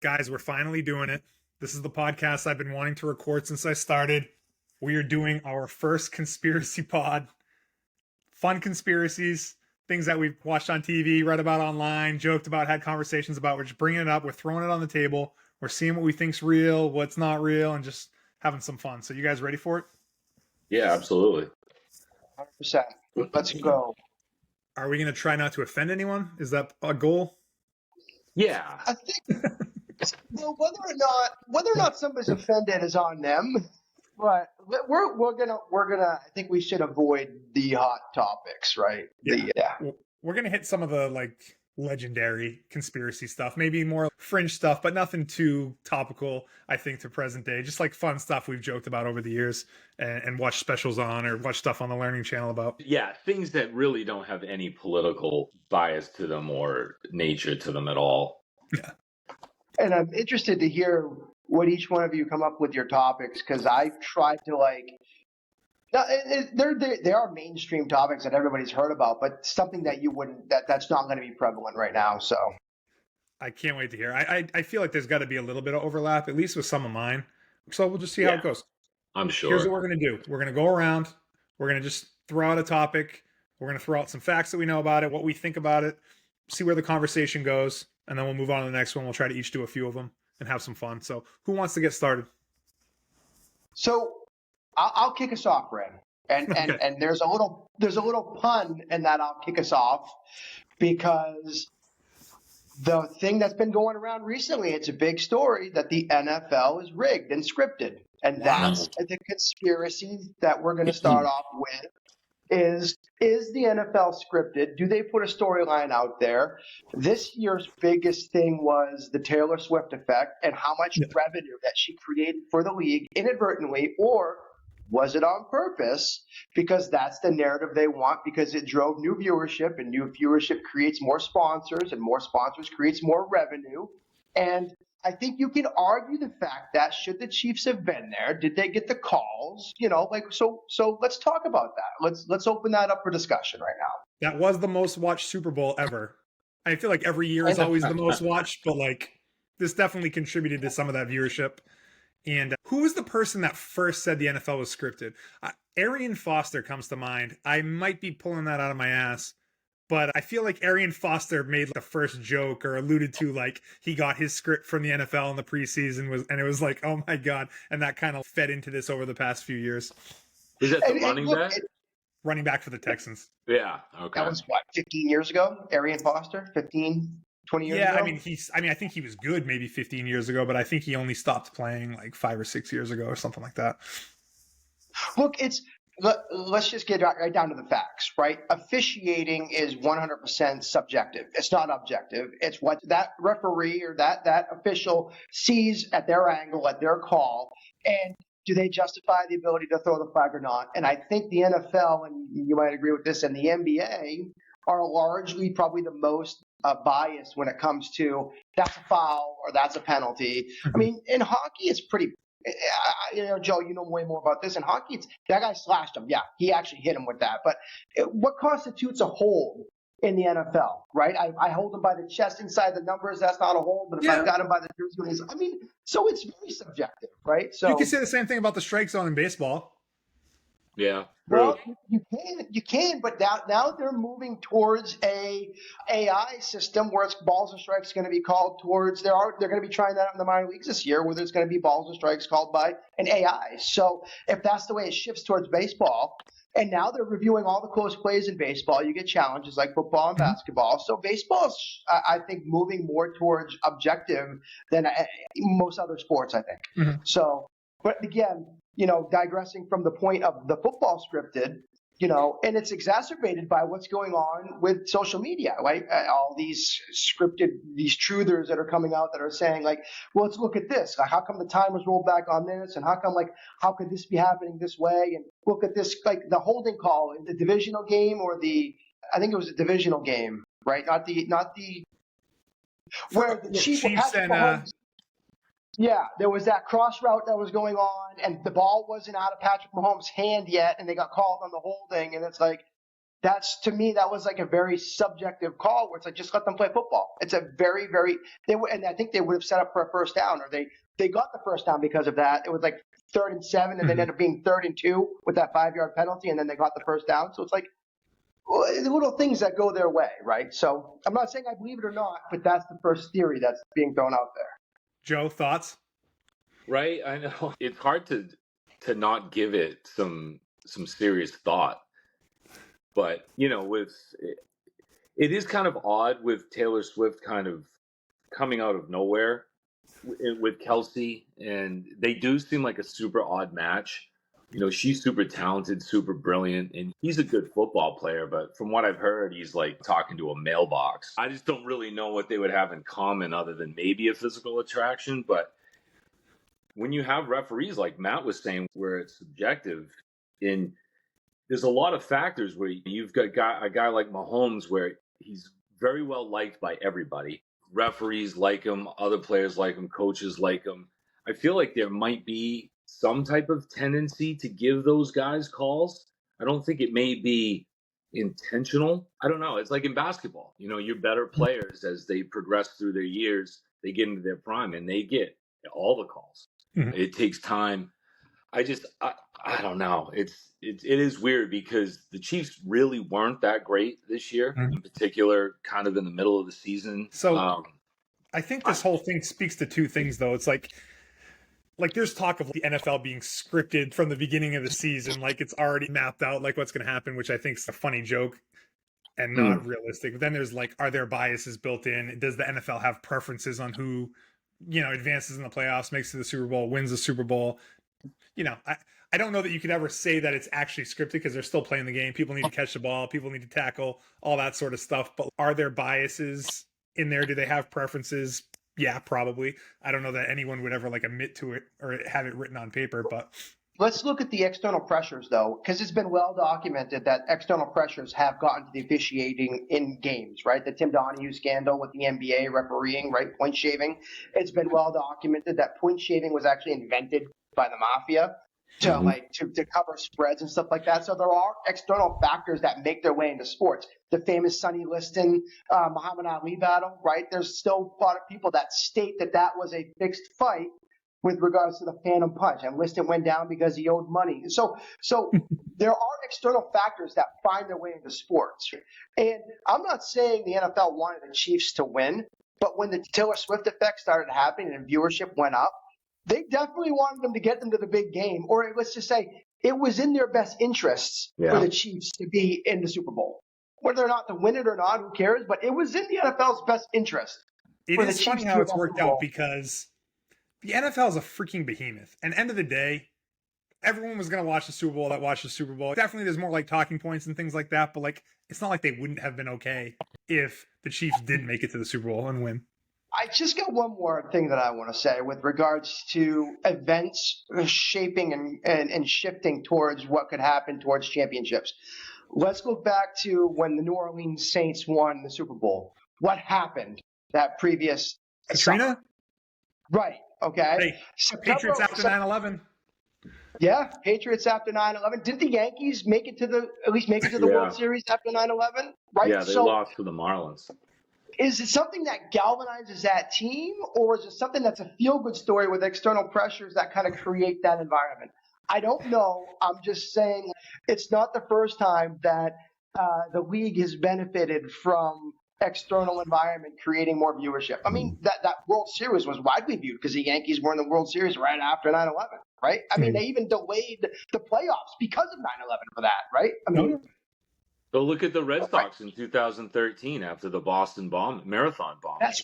Guys, we're finally doing it. This is the podcast I've been wanting to record since I started. We are doing our first conspiracy pod. Fun conspiracies, things that we've watched on TV, read about online, joked about, had conversations about. We're just bringing it up. We're throwing it on the table. We're seeing what we think's real, what's not real, and just having some fun. So you guys ready for it? Yeah, absolutely. 100%. Let's go. Are we going to try not to offend anyone? Is that a goal? Yeah. I think well, whether or not somebody's offended is on them. But we're gonna I think we should avoid the hot topics, right? Yeah. We're gonna hit some of the like legendary conspiracy stuff, maybe more fringe stuff, but nothing too topical, I think, to present day. Just like fun stuff we've joked about over the years and watched specials on or watched stuff on the Learning Channel about. Yeah, things that really don't have any political bias to them or nature to them at all. Yeah. And I'm interested to hear what each one of you come up with your topics, because I tried to they are mainstream topics that everybody's heard about, but something that you wouldn't that's not going to be prevalent right now. So I can't wait to hear. I feel like there's got to be a little bit of overlap, at least with some of mine. So we'll just see how it goes. I'm sure. Here's what we're going to do. We're going to go around. We're going to just throw out a topic. We're going to throw out some facts that we know about it, what we think about it, see where the conversation goes, and then we'll move on to the next one. We'll try to each do a few of them and have some fun. So who wants to get started? So I'll kick us off, Ren. And there's a little pun in that I'll kick us off, because the thing that's been going around recently, it's a big story that the NFL is rigged and scripted. And that's the conspiracy that we're going to start off with. Is the NFL scripted? Do they put a storyline out there? This year's biggest thing was the Taylor Swift effect and how much revenue that she created for the league inadvertently, or was it on purpose? Because that's the narrative they want, because it drove new viewership, and new viewership creates more sponsors, and more sponsors creates more revenue. And I think you can argue the fact that should the Chiefs have been there, did they get the calls? So let's talk about that. Let's open that up for discussion right now. That was the most watched Super Bowl ever. I feel like every year is always the most watched, but like this definitely contributed to some of that viewership. And who was the person that first said the NFL was scripted? Arian Foster comes to mind. I might be pulling that out of my ass, but I feel like Arian Foster made the first joke or alluded to like he got his script from the NFL in the preseason and it was like, oh my God. And that kind of fed into this over the past few years. Is that the running back? Running back for the Texans. Yeah. Okay. That was what, 15 years ago? Arian Foster, 15, 20 years ago? I think he was good maybe 15 years ago, but I think he only stopped playing like 5 or 6 years ago or something like that. Look, let's just get right down to the facts, right? Officiating is 100% subjective. It's not objective. It's what that referee or that official sees at their angle, at their call, and do they justify the ability to throw the flag or not? And I think the NFL, and you might agree with this, and the NBA are largely probably the most biased when it comes to that's a foul or that's a penalty. I mean, in hockey, it's pretty. Joe, you know way more about this. In hockey, that guy slashed him. Yeah, he actually hit him with that. But what constitutes a hold in the NFL, right? I hold him by the chest inside the numbers. That's not a hold. But if I've got him by the jersey, so it's very subjective, right? So you can say the same thing about the strike zone in baseball. Yeah. Well, you can, but now they're moving towards a AI system where it's balls and strikes going to be called towards. They're going to be trying that out in the minor leagues this year, where there's going to be balls and strikes called by an AI. So if that's the way it shifts towards baseball, and now they're reviewing all the close plays in baseball, you get challenges like football and basketball. So baseball's, I think, moving more towards objective than most other sports, I think. Mm-hmm. So, but again, digressing from the point of the football scripted, and it's exacerbated by what's going on with social media, right? All these these truthers that are coming out that are saying like, well, let's look at this. Like, how come the time was rolled back on this? And how could this be happening this way? And look at this, like the holding call in the divisional game I think it was a divisional game, right? Not the where the Chiefs and yeah, there was that cross route that was going on, and the ball wasn't out of Patrick Mahomes' hand yet, and they got called on the holding, and it's like, that's, to me, that was like a very subjective call where it's like, just let them play football. It's a very, very, and I think they would have set up for a first down, or they got the first down because of that. It was like 3rd and 7, and then ended up being 3rd and 2 with that 5-yard penalty, and then they got the first down. So it's like, the little things that go their way, right? So I'm not saying I believe it or not, but that's the first theory that's being thrown out there. Joe, thoughts? Right, I know. It's hard to not give it some serious thought. But, it is kind of odd with Taylor Swift kind of coming out of nowhere with Kelsey, and they do seem like a super odd match. She's super talented, super brilliant, and he's a good football player, but from what I've heard, he's like talking to a mailbox. I just don't really know what they would have in common other than maybe a physical attraction. But when you have referees like Matt was saying, where it's subjective, and there's a lot of factors where you've got a guy like Mahomes where he's very well liked by everybody. Referees like him, other players like him, coaches like him. I feel like there might be some type of tendency to give those guys calls. I don't think it may be intentional. I don't know. It's like in basketball. You're better players as they progress through their years. They get into their prime and they get all the calls. Mm-hmm. It takes time. I don't know. It is weird because the Chiefs really weren't that great this year, in particular, kind of in the middle of the season. So I think this whole thing speaks to two things, though. It's like there's talk of the NFL being scripted from the beginning of the season, like it's already mapped out, like what's going to happen, which I think is a funny joke and not realistic. But then there's like, are there biases built in? Does the NFL have preferences on who, advances in the playoffs, makes it to the Super Bowl, wins the Super Bowl? I don't know that you could ever say that it's actually scripted because they're still playing the game. People need to catch the ball. People need to tackle, all that sort of stuff. But are there biases in there? Do they have preferences? Yeah, probably. I don't know that anyone would ever admit to it or have it written on paper, but let's look at the external pressures, though, because it's been well documented that external pressures have gotten to the officiating in games, right? The Tim Donahue scandal with the NBA refereeing, right? Point shaving. It's been well documented that point shaving was actually invented by the mafia to cover spreads and stuff like that. So there are external factors that make their way into sports. The famous Sonny Liston, Muhammad Ali battle, right? There's still a lot of people that state that was a fixed fight with regards to the Phantom Punch, and Liston went down because he owed money. So there are external factors that find their way into sports. And I'm not saying the NFL wanted the Chiefs to win, but when the Taylor Swift effect started happening and viewership went up, they definitely wanted them to get them to the big game, or let's just say it was in their best interests for the Chiefs to be in the Super Bowl. Whether or not to win it or not, who cares? But it was in the NFL's best interest. It is funny how it's worked out because the NFL is a freaking behemoth. And end of the day, everyone was going to watch the Super Bowl that watched the Super Bowl. Definitely there's more talking points and things like that, but it's not like they wouldn't have been okay if the Chiefs did make it to the Super Bowl and win. I just got one more thing that I want to say with regards to events shaping and shifting towards what could happen towards championships. Let's go back to when the New Orleans Saints won the Super Bowl. What happened that previous Katrina? summer? Right. Okay. Hey, Patriots after 9/11. Yeah, Patriots after 9/11. Didn't the Yankees make it to the World Series after 9/11? Right. Yeah, they lost to the Marlins. Is it something that galvanizes that team, or is it something that's a feel-good story with external pressures that kind of create that environment? I don't know. I'm just saying it's not the first time that the league has benefited from external environment creating more viewership. I mean, that World Series was widely viewed because the Yankees were in the World Series right after 9/11, right? I mean, they even delayed the playoffs because of 9/11 for that, right? I mean, so look at the Red Sox in 2013 after the Boston Marathon bomb. That's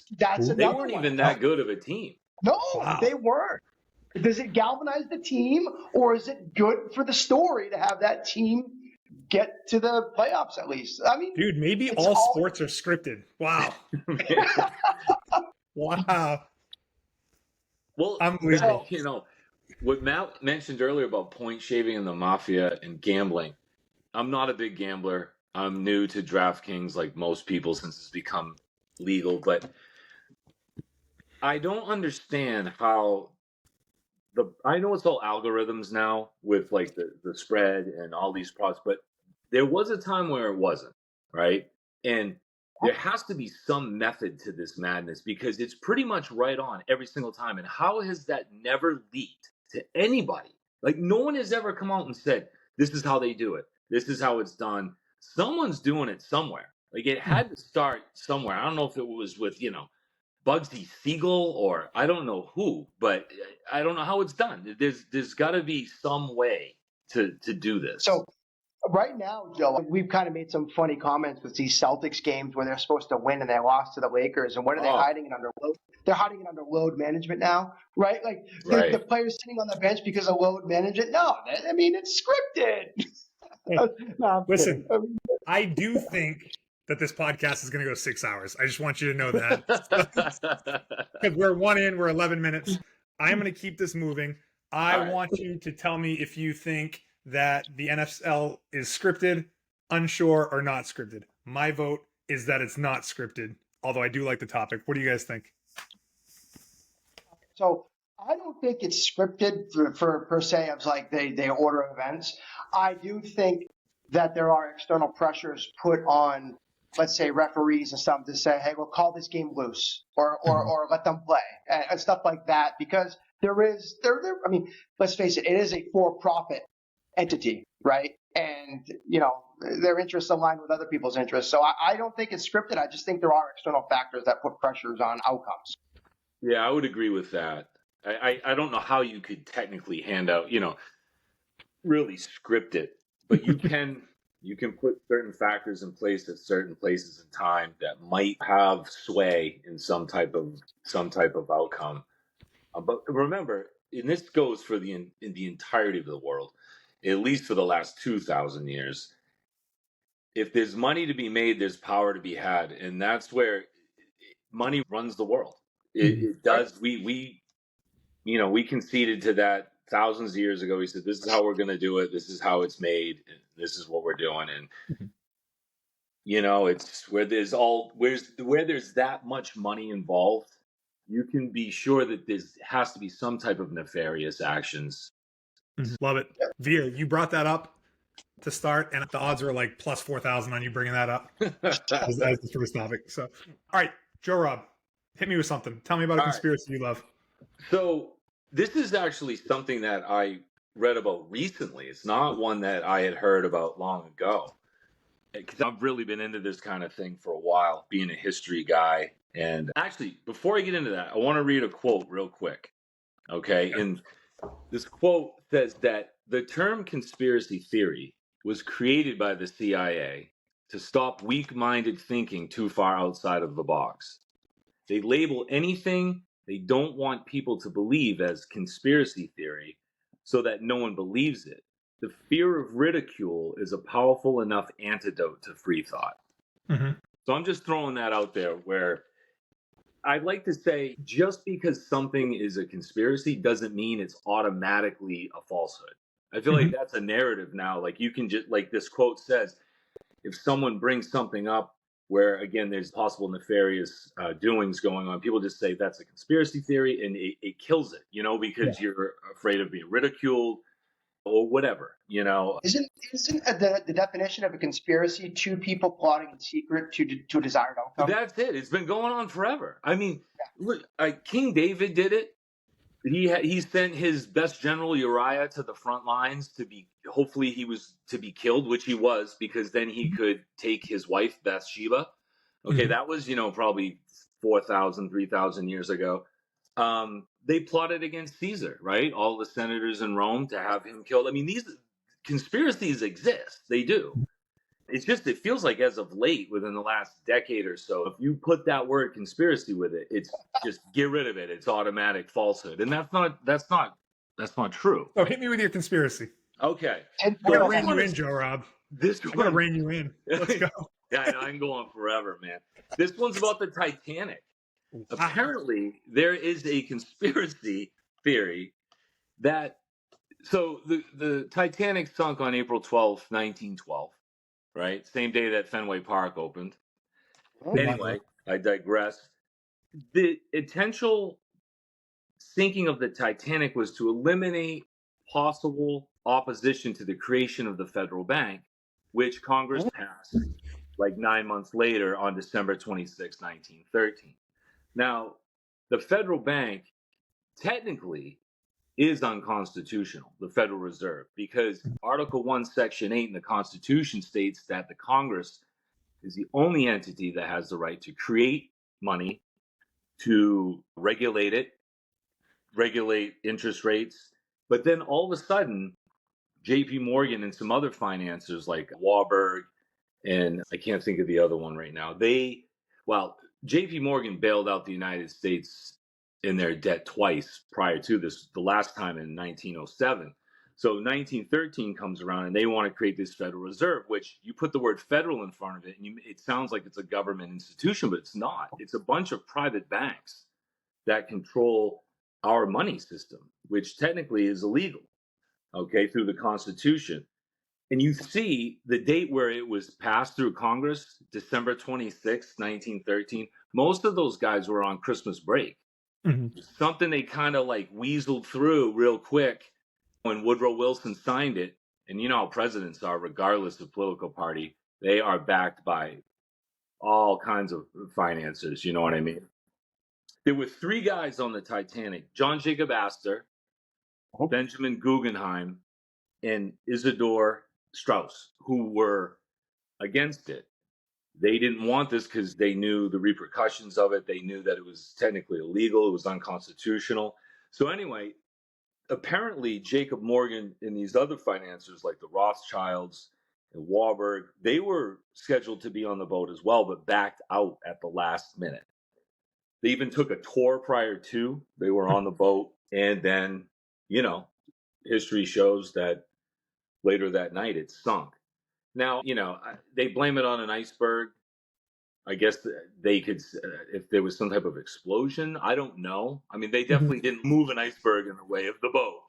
they weren't even that good of a team. No, they weren't. Does it galvanize the team, or is it good for the story to have that team get to the playoffs at least? I mean, dude, maybe all sports are scripted. Wow. Wow. Well, unbelievable. What Matt mentioned earlier about point shaving and the mafia and gambling. I'm not a big gambler. I'm new to DraftKings like most people since it's become legal, but I don't understand how I know it's all algorithms now with the spread and all these products, but There was a time where it wasn't, right? And there has to be some method to this madness because it's pretty much right on every single time. And how has that never leaked to anybody? Like, no one has ever come out and said, this is how they do it. This is how it's done. Someone's doing it somewhere. Like, it had to start somewhere. I don't know if it was with, Bugsy Siegel or I don't know who, but I don't know how it's done. There's got to be some way to do this. So right now, Joe, we've kind of made some funny comments with these Celtics games where they're supposed to win and they lost to the Lakers. And what are they hiding it under load? They're hiding it under load management now, right? Like the players sitting on the bench because of load management. No, I mean, it's scripted. No, listen, I do think that this podcast is going to go 6 hours. I just want you to know that. Because we're we're 11 minutes. I'm going to keep this moving. I want you to tell me if you think that the NFL is scripted, unsure, or not scripted. My vote is that it's not scripted, although I do like the topic. What do you guys think? So I don't think it's scripted for per se of like they order events. I do think that there are external pressures put on, let's say, referees and stuff to say, hey, we'll call this game loose or let them play and stuff like that, because I mean, let's face it, it is a for-profit entity, right? And, their interests align with other people's interests. So I don't think it's scripted. I just think there are external factors that put pressures on outcomes. Yeah, I would agree with that. I don't know how you could technically hand out, really script it, but you can put certain factors in place at certain places in time that might have sway in some type of outcome. But remember, and this goes for in the entirety of the world, at least for the last 2,000 years. If there's money to be made, there's power to be had, and that's where money runs the world. It does. We conceded to that thousands of years ago. We said, this is how we're going to do it. This is how it's made. And this is what we're doing. And, it's where there's that much money involved, you can be sure that there has to be some type of nefarious actions. Love it. Vire, you brought that up to start, and the odds are like plus 4,000 on you bringing that up as the first topic. So, all right, Joe Rob, hit me with something. Tell me about a conspiracy you love. So this is actually something that I read about recently. It's not one that I had heard about long ago, because I've really been into this kind of thing for a while, being a history guy. And actually, before I get into that, I want to read a quote real quick. Okay. And this quote says that the term conspiracy theory was created by the CIA to stop weak-minded thinking too far outside of the box. They label anything they don't want people to believe as conspiracy theory so that no one believes it. The fear of ridicule is a powerful enough antidote to free thought. So I'm just throwing that out there, where I'd like to say, just because something is a conspiracy doesn't mean it's automatically a falsehood. I feel like that's a narrative now. Like, you can just, like this quote says, if someone brings something up where, again, there's possible nefarious doings going on, people just say that's a conspiracy theory, and it kills it, because you're afraid of being ridiculed or whatever, Isn't the definition of a conspiracy two people plotting in secret to a desired outcome? That's it. It's been going on forever. I mean, look, King David did it. He sent his best general Uriah to the front lines hopefully he was to be killed, which he was, because then he could take his wife Bathsheba. Okay, that was, probably 4,000, 3,000 years ago. They plotted against Caesar, right? All the senators in Rome to have him killed. I mean, these conspiracies exist. They do. It's just, it feels like as of late, within the last decade or so, if you put that word conspiracy with it, it's just get rid of it. It's automatic falsehood. And that's not true. Oh, hit me with your conspiracy. Okay. I'm going to rein you in, Joe Rob. I'm going to rein you in. Let's go. Yeah, I'm going forever, man. This one's about the Titanic. Apparently, there is a conspiracy theory that, so the Titanic sunk on April 12th, 1912, right? Same day that Fenway Park opened. Anyway, I digress. The intentional sinking of the Titanic was to eliminate possible opposition to the creation of the federal bank, which Congress passed like 9 months later on December 26, 1913. Now, the federal bank technically is unconstitutional, the Federal Reserve, because Article 1, Section 8 in the Constitution states that the Congress is the only entity that has the right to create money, to regulate it, regulate interest rates. But then all of a sudden, JP Morgan and some other financiers like Warburg, and I can't think of the other one right now. JP Morgan bailed out the United States in their debt twice prior to this, the last time in 1907. So 1913 comes around and they want to create this Federal Reserve, which you put the word federal in front of it and it sounds like it's a government institution, but it's not. It's a bunch of private banks that control our money system, which technically is illegal, okay, through the Constitution. And you see the date where it was passed through Congress, December 26, 1913. Most of those guys were on Christmas break. Mm-hmm. Something they kind of like weaseled through real quick when Woodrow Wilson signed it. And you know how presidents are, regardless of political party, they are backed by all kinds of financiers. You know what I mean? There were three guys on the Titanic: John Jacob Astor, Benjamin Guggenheim, and Isidor Straus, who were against it. They didn't want this because they knew the repercussions of it. They knew that it was technically illegal. It was unconstitutional. So anyway, apparently Jacob Morgan and these other financiers like the Rothschilds and Warburg, they were scheduled to be on the boat as well, but backed out at the last minute. They even took a tour prior to. They were on the boat. And then, you know, history shows that later that night it sunk. Now, you know, they blame it on an iceberg. I guess they could, if there was some type of explosion, I don't know. I mean, they definitely didn't move an iceberg in the way of the boat.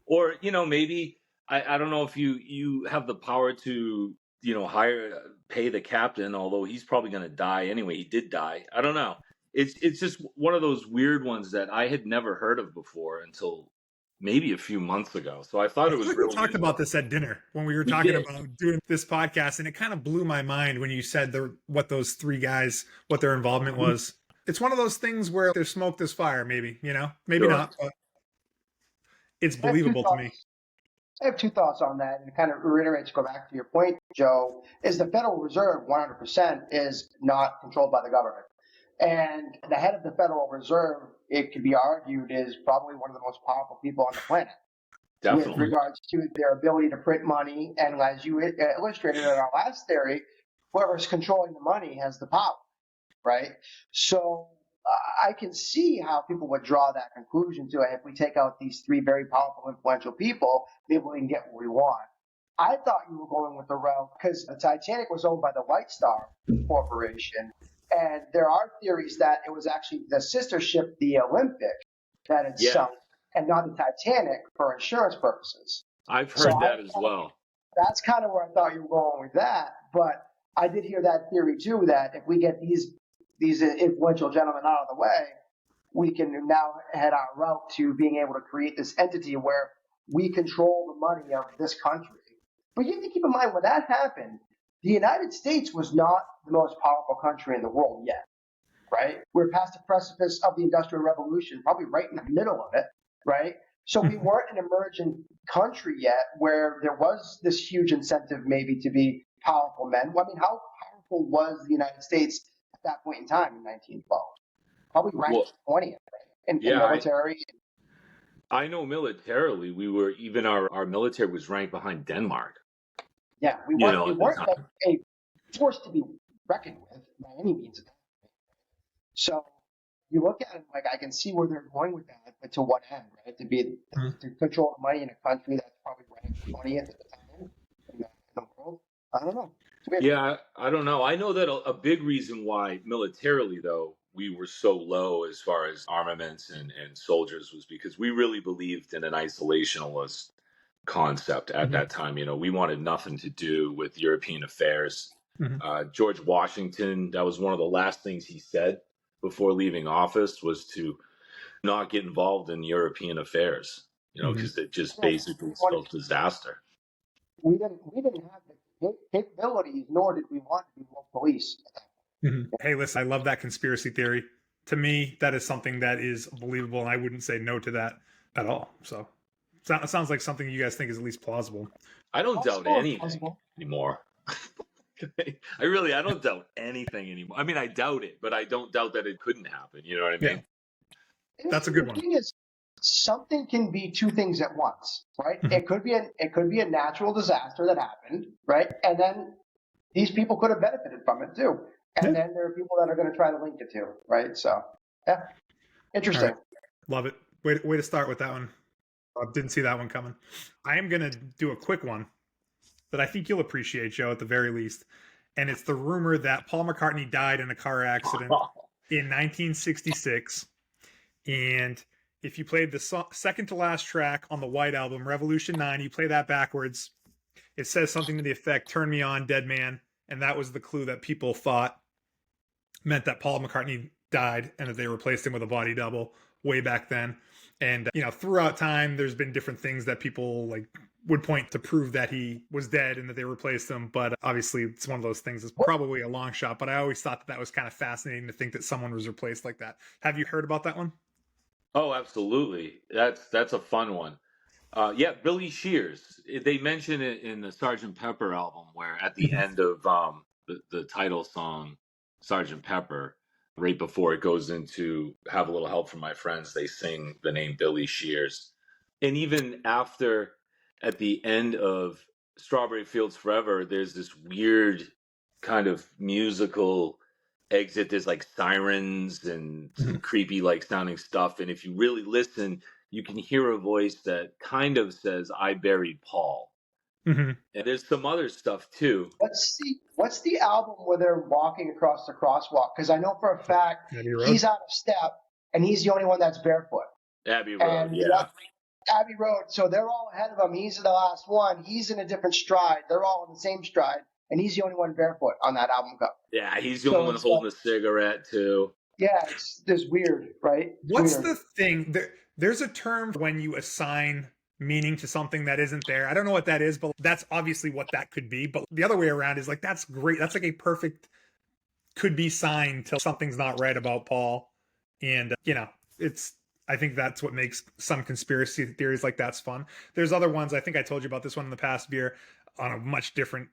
Or, you know, maybe, I don't know if you have the power to, you know, pay the captain, although he's probably going to die anyway. He did die. I don't know. It's just one of those weird ones that I had never heard of before until maybe a few months ago. So I thought it was really. We talked about this at dinner when we were talking about doing this podcast, and it kind of blew my mind when you said what those three guys, what their involvement was. It's one of those things where there's smoke, there's fire, maybe, you know, maybe sure. Not, but it's believable to me. I have two thoughts on that, and it kind of reiterates, go back to your point, Joe, is the Federal Reserve 100% is not controlled by the government. And the head of the Federal Reserve, it could be argued, is probably one of the most powerful people on the planet. Definitely. With regards to their ability to print money. And as you illustrated in our last theory, whoever's controlling the money has the power, right? So I can see how people would draw that conclusion to it. If we take out these three very powerful, influential people, maybe we can get what we want. I thought you were going with the route because the Titanic was owned by the White Star Corporation. And there are theories that it was actually the sister ship, the Olympic, that had sunk, and not the Titanic for insurance purposes. I've heard that as well. That's kind of where I thought you were going with that. But I did hear that theory too, that if we get these influential gentlemen out of the way, we can now head our route to being able to create this entity where we control the money of this country. But you have to keep in mind when that happened, the United States was not the most powerful country in the world yet, right? We're past the precipice of the Industrial Revolution, probably right in the middle of it, right? So we weren't an emergent country yet where there was this huge incentive maybe to be powerful men. Well, I mean, how powerful was the United States at that point in time in 1912? Probably ranked 20th, right? In military. I know militarily, we were, even our military was ranked behind Denmark. Yeah, we weren't like a force to be reckoned with by any means. So you look at it like I can see where they're going with that, but to what end, right? To control the money in a country that's probably ranked 20th at the time in the world. I don't know. Yeah, I don't know. I know that a big reason why militarily, though, we were so low as far as armaments and soldiers was because we really believed in an isolationist concept at that time. You know, we wanted nothing to do with European affairs. George Washington, that was one of the last things he said before leaving office, was to not get involved in European affairs, you know, because it just basically spelled disaster. We didn't have capabilities, nor did we want to be more police. Mm-hmm. Hey, listen, I love that conspiracy theory. To me, that is something that is believable, and I wouldn't say no to that at all. So it sounds like something you guys think is at least plausible. I don't doubt Possible, anything possible. anymore. I don't doubt anything anymore. I mean, I doubt it, but I don't doubt that it couldn't happen. You know what I mean? That's a good one. The thing is, something can be two things at once, right? Mhm. It could be a natural disaster that happened, right? And then these people could have benefited from it too. And then there are people that are going to try to link it to, right? So, yeah, interesting. All right. Love it. Way to start with that one. I didn't see that one coming. I am going to do a quick one that I think you'll appreciate, Joe, at the very least. And it's the rumor that Paul McCartney died in a car accident in 1966. And if you played the second to last track on the White Album, Revolution 9, you play that backwards, it says something to the effect, "Turn me on, dead man." And that was the clue that people thought meant that Paul McCartney died and that they replaced him with a body double way back then. And, throughout time, there's been different things that people would point to prove that he was dead and that they replaced him. But obviously, it's one of those things. It's probably a long shot. But I always thought that was kind of fascinating to think that someone was replaced like that. Have you heard about that one? Oh, absolutely. That's a fun one. Yeah, Billy Shears. They mention it in the Sgt. Pepper album, where at the end of the title song, Sgt. Pepper, right before it goes into "Have a Little Help from My Friends," they sing the name Billy Shears. And even after, at the end of Strawberry Fields Forever, there's this weird kind of musical exit. There's like sirens and some creepy sounding stuff. And if you really listen, you can hear a voice that kind of says, "I buried Paul." Mm-hmm. And there's some other stuff too. What's the album where they're walking across the crosswalk? Because I know for a fact he's out of step and he's the only one that's barefoot. Abbey Road, and yeah. Abbey Road. So they're all ahead of him. He's the last one. He's in a different stride. They're all in the same stride, and he's the only one barefoot on that album cover. Yeah, he's the only one holding a cigarette too. Yeah, it's weird, right? What's the thing? There's a term when you assign meaning to something that isn't there. I don't know what that is, but that's obviously what that could be. But the other way around is that's great. That's a perfect could be sign till something's not right about Paul. And, I think that's what makes some conspiracy theories like that's fun. There's other ones. I think I told you about this one in the past, Beer, on a much different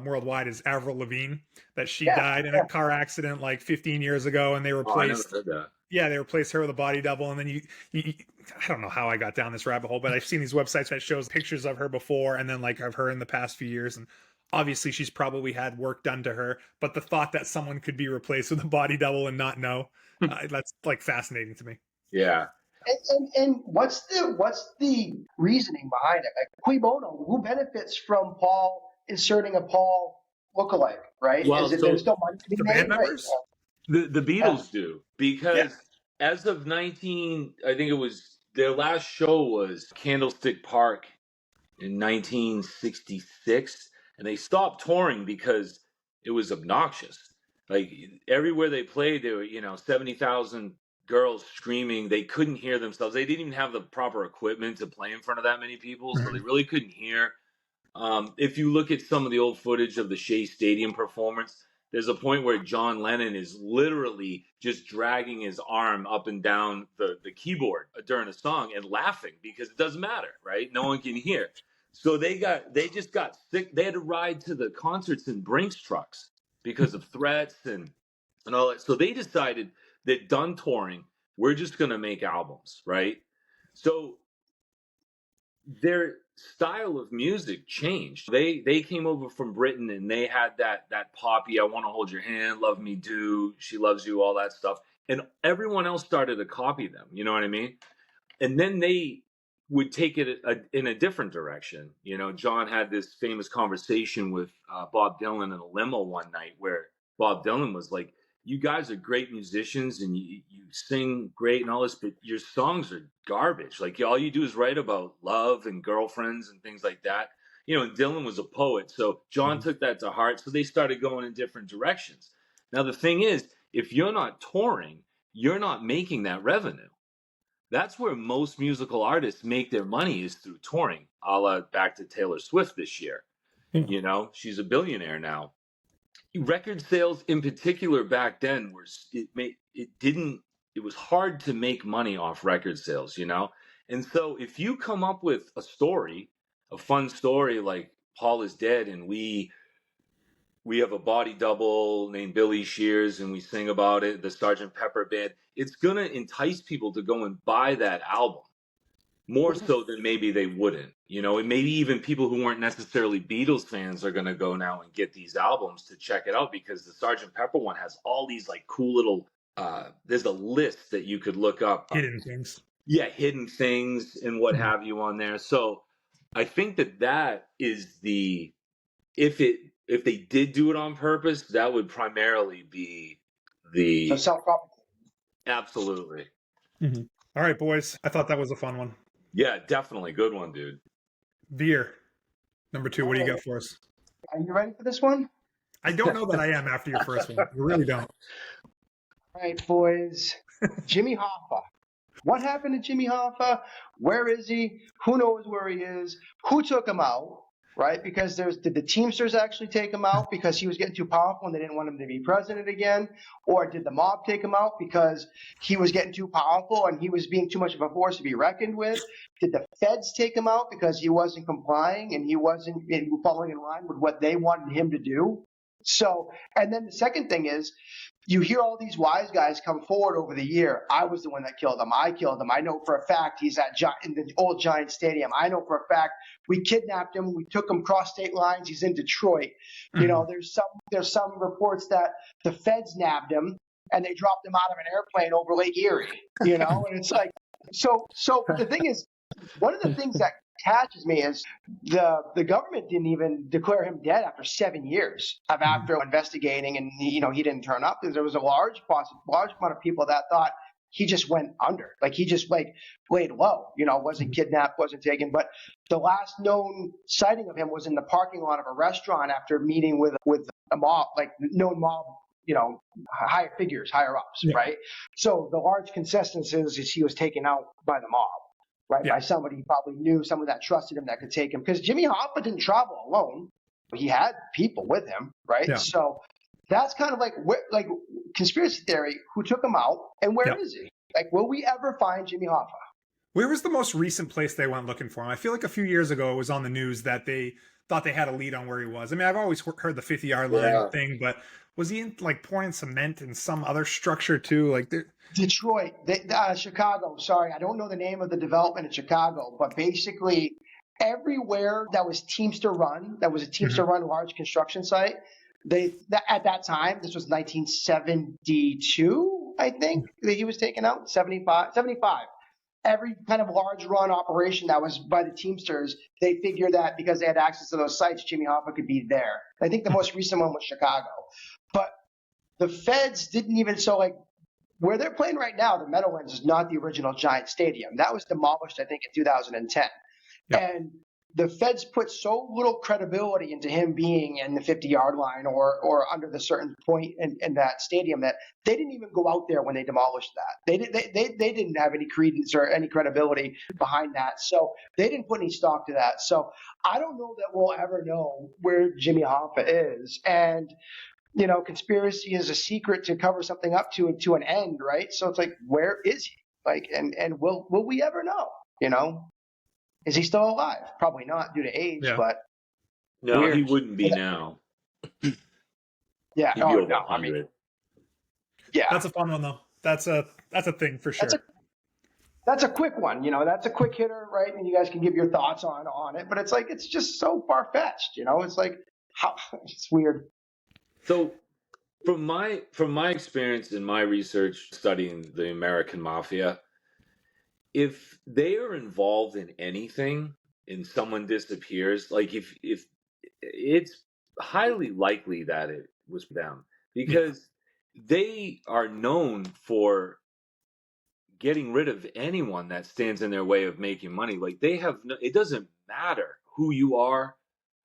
worldwide, is Avril Lavigne, that she died in a car accident 15 years ago, and they replaced. I never heard that. Yeah, they replaced her with a body double, and then you I don't know how I got down this rabbit hole, but I've seen these websites that shows pictures of her before, and then of her in the past few years, and obviously she's probably had work done to her. But the thought that someone could be replaced with a body double and not know, that's fascinating to me. Yeah. And what's the reasoning behind it? Cui bono? Who benefits from Paul inserting a Paul lookalike? Right? Well, there's still money to be the made, band members. The Beatles do, because as of I think it was their last show was Candlestick Park in 1966, and they stopped touring because it was obnoxious. Everywhere they played, there were 70,000 girls screaming. They couldn't hear themselves. They didn't even have the proper equipment to play in front of that many people, so they really couldn't hear. If you look at some of the old footage of the Shea Stadium performance, there's a point where John Lennon is literally just dragging his arm up and down the keyboard during a song and laughing because it doesn't matter, right? No one can hear. So they just got sick. They had to ride to the concerts in Brinks trucks because of threats and all that. So they decided that done touring, we're just going to make albums, right? So their style of music changed. They came over from Britain, and they had that poppy, "I Want to Hold Your Hand," "Love Me Do," "She Loves You," all that stuff. And everyone else started to copy them. You know what I mean? And then they would take it in a different direction. John had this famous conversation with Bob Dylan in a limo one night where Bob Dylan was like, "You guys are great musicians and you sing great and all this, but your songs are garbage. All you do is write about love and girlfriends and things like that." And Dylan was a poet, so John took that to heart. So they started going in different directions. Now, the thing is, if you're not touring, you're not making that revenue. That's where most musical artists make their money, is through touring, a la back to Taylor Swift this year. Yeah. You know, she's a billionaire now. Record sales in particular back then it was hard to make money off record sales, you know? And so if you come up with a story, a fun story like Paul is dead and we have a body double named Billy Shears and we sing about it, the Sgt. Pepper band, it's going to entice people to go and buy that album more so than maybe they wouldn't, you know, and maybe even people who weren't necessarily Beatles fans are going to go now and get these albums to check it out because the Sgt. Pepper one has all these like cool little, there's a list that you could look up. Hidden things. Yeah, hidden things and what have you on there. So I think that is if they did do it on purpose, that would primarily be So self-propagating. Absolutely. Mm-hmm. All right, boys. I thought that was a fun one. Yeah, definitely. Good one, dude. Vire, number 2. What do you got for us? Are you ready for this one? I don't know that I am after your first one. You really don't. All right, boys. Jimmy Hoffa. What happened to Jimmy Hoffa? Where is he? Who knows where he is? Who took him out? Right? Because did the Teamsters actually take him out because he was getting too powerful and they didn't want him to be president again? Or did the mob take him out because he was getting too powerful and he was being too much of a force to be reckoned with? Did the feds take him out because he wasn't complying and he wasn't following in line with what they wanted him to do? So, and then the second thing is, you hear all these wise guys come forward over the year. I was the one that killed him. I killed him. I know for a fact he's in the old Giant Stadium. I know for a fact we kidnapped him. We took him cross state lines. He's in Detroit. Mm-hmm. You know, there's some reports that the feds nabbed him and they dropped him out of an airplane over Lake Erie. You know, and it's like, so the thing is, one of the things that catches me is the government didn't even declare him dead after 7 years of after investigating, and he didn't turn up. There was a large amount of people that thought he just went under, like he just laid low, wasn't kidnapped, wasn't taken. But the last known sighting of him was in the parking lot of a restaurant after meeting with a mob, like known mob, higher ups, yeah. Right? So the large consensus is he was taken out by the mob. Right, yeah. By somebody he probably knew, someone that trusted him that could take him. Because Jimmy Hoffa didn't travel alone; he had people with him, right? Yeah. So that's kind of like conspiracy theory. Who took him out, and where is he? Like, will we ever find Jimmy Hoffa? Where was the most recent place they went looking for him? I feel like a few years ago it was on the news that they thought they had a lead on where he was. I mean, I've always heard the 50-yard line thing, but was he in pouring cement in some other structure too? Like Detroit, Chicago. Sorry, I don't know the name of the development in Chicago, but basically everywhere that was Teamster run, that was a Teamster run large construction site. At that time, this was 1972, I think, that he was taken out. 75. Every kind of large run operation that was by the Teamsters, they figured that because they had access to those sites, Jimmy Hoffa could be there. I think the most recent one was Chicago. But the feds didn't even, where they're playing right now, the Meadowlands is not the original Giant Stadium. That was demolished, I think, in 2010. Yep. And the feds put so little credibility into him being in the 50-yard line or under the certain point in that stadium that they didn't even go out there when they demolished that. They didn't have any credence or any credibility behind that. So they didn't put any stock to that. So I don't know that we'll ever know where Jimmy Hoffa is. And conspiracy is a secret to cover something up to an end, right? So it's like, where is he? And will we ever know? Is he still alive? Probably not due to age, but no, weird. He wouldn't be now. Yeah, he'd be over 100. I mean, yeah, that's a fun one though. That's a thing for sure. That's a quick one, That's a quick hitter, right? And you guys can give your thoughts on it, but it's like it's just so far fetched, It's like it's weird. So, from my experience in my research studying the American Mafia, if they are involved in anything and someone disappears, like if it's highly likely that it was them, because they are known for getting rid of anyone that stands in their way of making money. Like it doesn't matter who you are,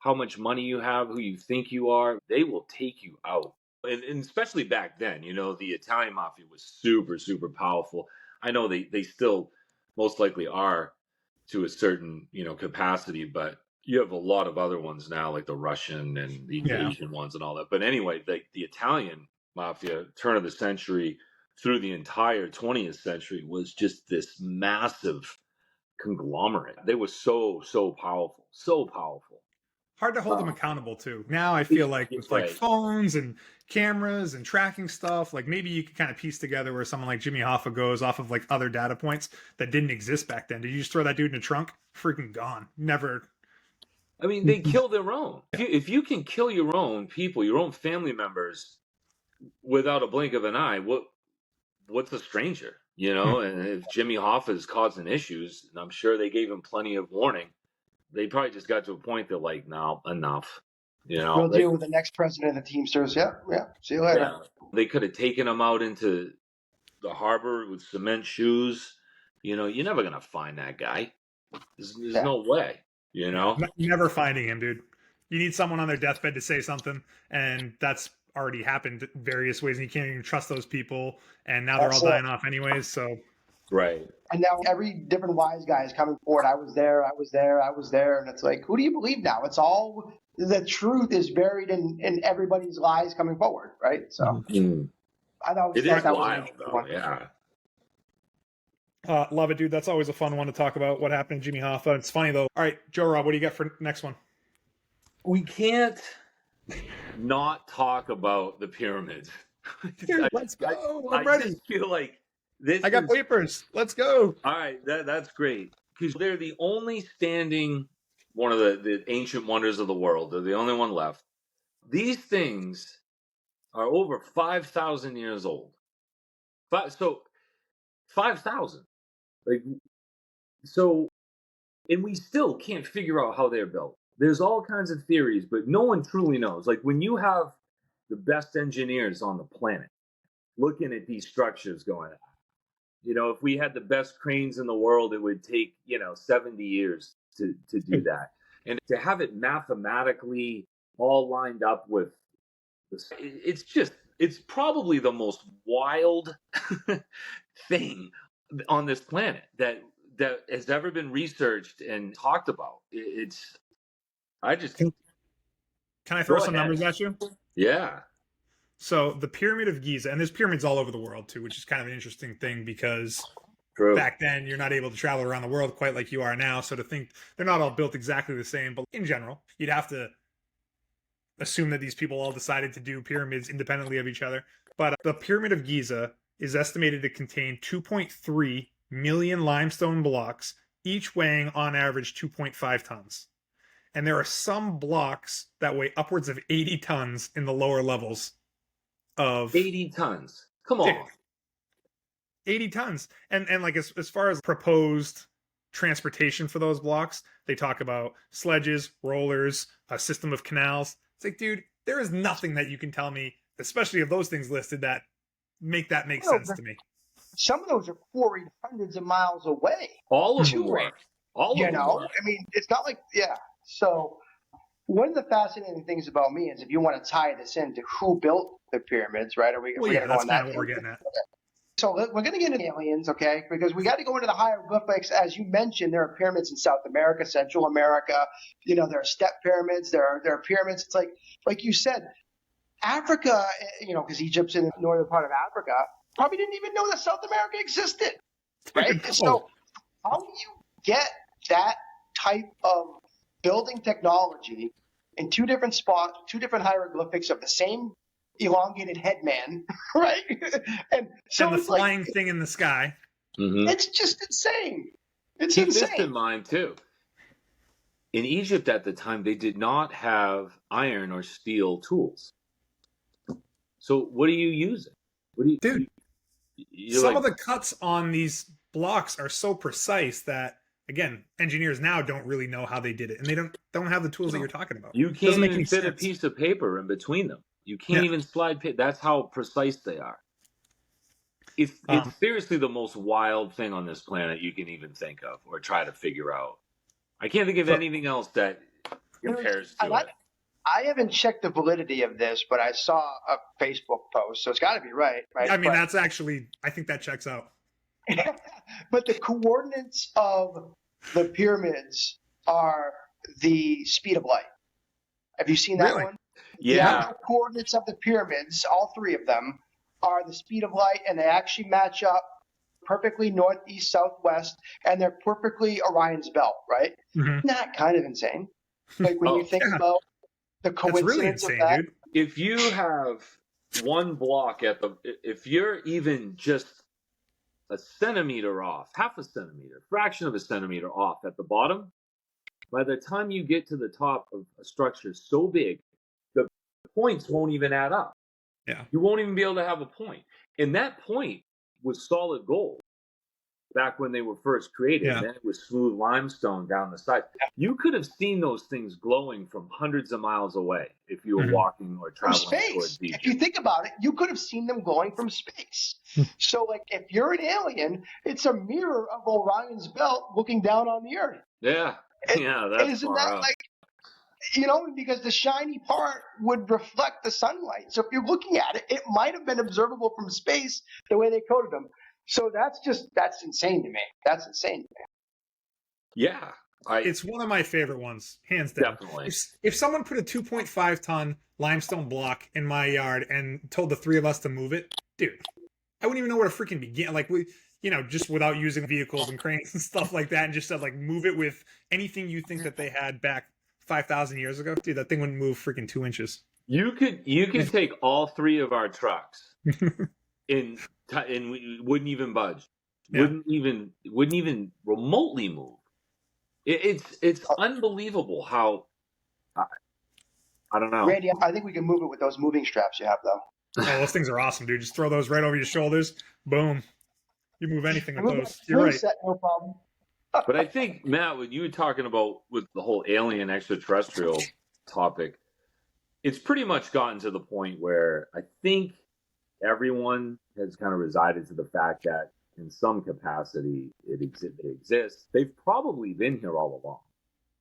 how much money you have, who you think you are, they will take you out. And especially back then, the Italian Mafia was super, super powerful. I know they still most likely are to a certain, capacity, but, You have a lot of other ones now, like the Russian and the Asian ones and all that. But anyway, the Italian mafia, turn of the century through the entire 20th century, was just this massive conglomerate. They were so powerful, so powerful. Hard to hold them accountable too. Now I feel like with like phones and cameras and tracking stuff, like maybe you could kind of piece together where someone like Jimmy Hoffa goes off of like other data points that didn't exist back then. Did you just throw that dude in a trunk? Freaking gone. Never. I mean, they kill their own. If you can kill your own people, your own family members, without a blink of an eye, what's a stranger? You know, and if Jimmy Hoffa is causing issues, and I'm sure they gave him plenty of warning, they probably just got to a point that like, no, enough. You know, we'll deal with the next president of the Teamsters. Yeah. See you later. Yeah. They could have taken him out into the harbor with cement shoes. You know, you're never gonna find that guy. There's no way. You know, never finding him, dude. You need someone on their deathbed to say something, and that's already happened various ways, and you can't even trust those people. And now they're all dying off anyways. So. Right. And now every different wise guy is coming forward. I was there. And it's like, who do you believe now? It's all, the truth is buried in everybody's lies coming forward, right? So I thought it is wild, though. Yeah. Love it, dude. That's always a fun one to talk about. What happened to Jimmy Hoffa? It's funny, though. All right, Joe Rob, what do you got for next one? We can't not talk about the pyramids. Dude, let's go. I'm ready. I just feel like I got papers. Let's go. All right, that's great. Because they're the only standing, one of the ancient wonders of the world. They're the only one left. These things are over 5,000 years old. So 5,000. Like, so, and we still can't figure out how they're built. There's all kinds of theories, but no one truly knows. Like, when you have the best engineers on the planet looking at these structures going, you know, if we had the best cranes in the world, it would take, 70 years to do that. And to have it mathematically all lined up with this, it's probably the most wild thing on this planet that has ever been researched and talked about. Can I throw some numbers at you? Yeah. So the Pyramid of Giza, and there's pyramids all over the world too, which is kind of an interesting thing because back then you're not able to travel around the world quite like you are now. So to think they're not all built exactly the same, but in general, you'd have to assume that these people all decided to do pyramids independently of each other. But the Pyramid of Giza is estimated to contain 2.3 million limestone blocks, each weighing on average 2.5 tons. And there are some blocks that weigh upwards of 80 tons in the lower levels. Of 80 tons. Come on. 80 tons. And like as far as proposed transportation for those blocks, they talk about sledges, rollers, a system of canals. It's like, dude, there is nothing that you can tell me, especially of those things listed, that make sense to me. Some of those are quarried hundreds of miles away. All of them are. All of them are. I mean, it's not like, So one of the fascinating things about me is if you want to tie this into who built the pyramids, right? Are we that's kind of what we're getting at. So we're going to get into aliens, okay? Because we got to go into the hieroglyphics. As you mentioned, there are pyramids in South America, Central America. There are step pyramids. There are pyramids. It's like you said, Africa, because Egypt's in the northern part of Africa, probably didn't even know that South America existed, right? So how do you get that type of building technology in two different spots, two different hieroglyphics of the same elongated headman, right? And the flying thing in the sky. Mm-hmm. It's just insane. It's Keep insane. this in mind too. In Egypt at the time, they did not have iron or steel tools. So what are you using? Dude, some of the cuts on these blocks are so precise that, again, engineers now don't really know how they did it, and they don't have the tools that you're talking about. You can't even fit a piece of paper in between them. You can't even slide paper. That's how precise they are. It's seriously the most wild thing on this planet you can even think of or try to figure out. I can't think of anything else that compares to it. I haven't checked the validity of this, but I saw a Facebook post, so it's got to be right? I mean, that's actually, I think that checks out. But the coordinates of the pyramids are the speed of light. Have you seen that Really? one? Yeah. The actual coordinates of the pyramids, all three of them, are the speed of light, and they actually match up perfectly northeast, southwest, and they're perfectly Orion's belt, right? Mhm. Isn't that kind of insane? Like when you think Yeah. about the That's really coincidence insane, of that. dude. If you have one block if you're even just a centimeter off, half a centimeter, fraction of a centimeter off at the bottom, by the time you get to the top of a structure so big, the points won't even add up. Yeah. You won't even be able to have a point. And that point was solid gold back when they were first created. Yeah. And then it was smooth limestone down the side. You could have seen those things glowing from hundreds of miles away if you were Mhm. walking or From traveling space. towards Egypt. If you think about it, you could have seen them glowing from space. So, like, if you're an alien, it's a mirror of Orion's belt looking down on the Earth. Yeah. Yeah, that's Isn't far that out. like, because the shiny part would reflect the sunlight. So if you're looking at it, it might have been observable from space the way they coded them. So that's insane to me. That's insane to me. Yeah. It's one of my favorite ones, hands down. Definitely. If someone put a 2.5 ton limestone block in my yard and told the three of us to move it, dude, I wouldn't even know where to freaking begin. Like, just without using vehicles and cranes and stuff like that, and just said, like, move it with anything you think that they had back 5,000 years ago, dude, that thing wouldn't move freaking 2 inches. You could take all three of our trucks and we wouldn't even budge. Yeah. Wouldn't even remotely move. It's unbelievable how I don't know. Randy, I think we can move it with those moving straps you have, though. Oh, those things are awesome, dude. Just throw those right over your shoulders. Boom. You move anything with Move those. that You're swing right. set, no problem. But I think, Matt, what you were talking about with the whole alien extraterrestrial topic, it's pretty much gotten to the point where I think everyone has kind of resided to the fact that in some capacity they exist. They've probably been here all along.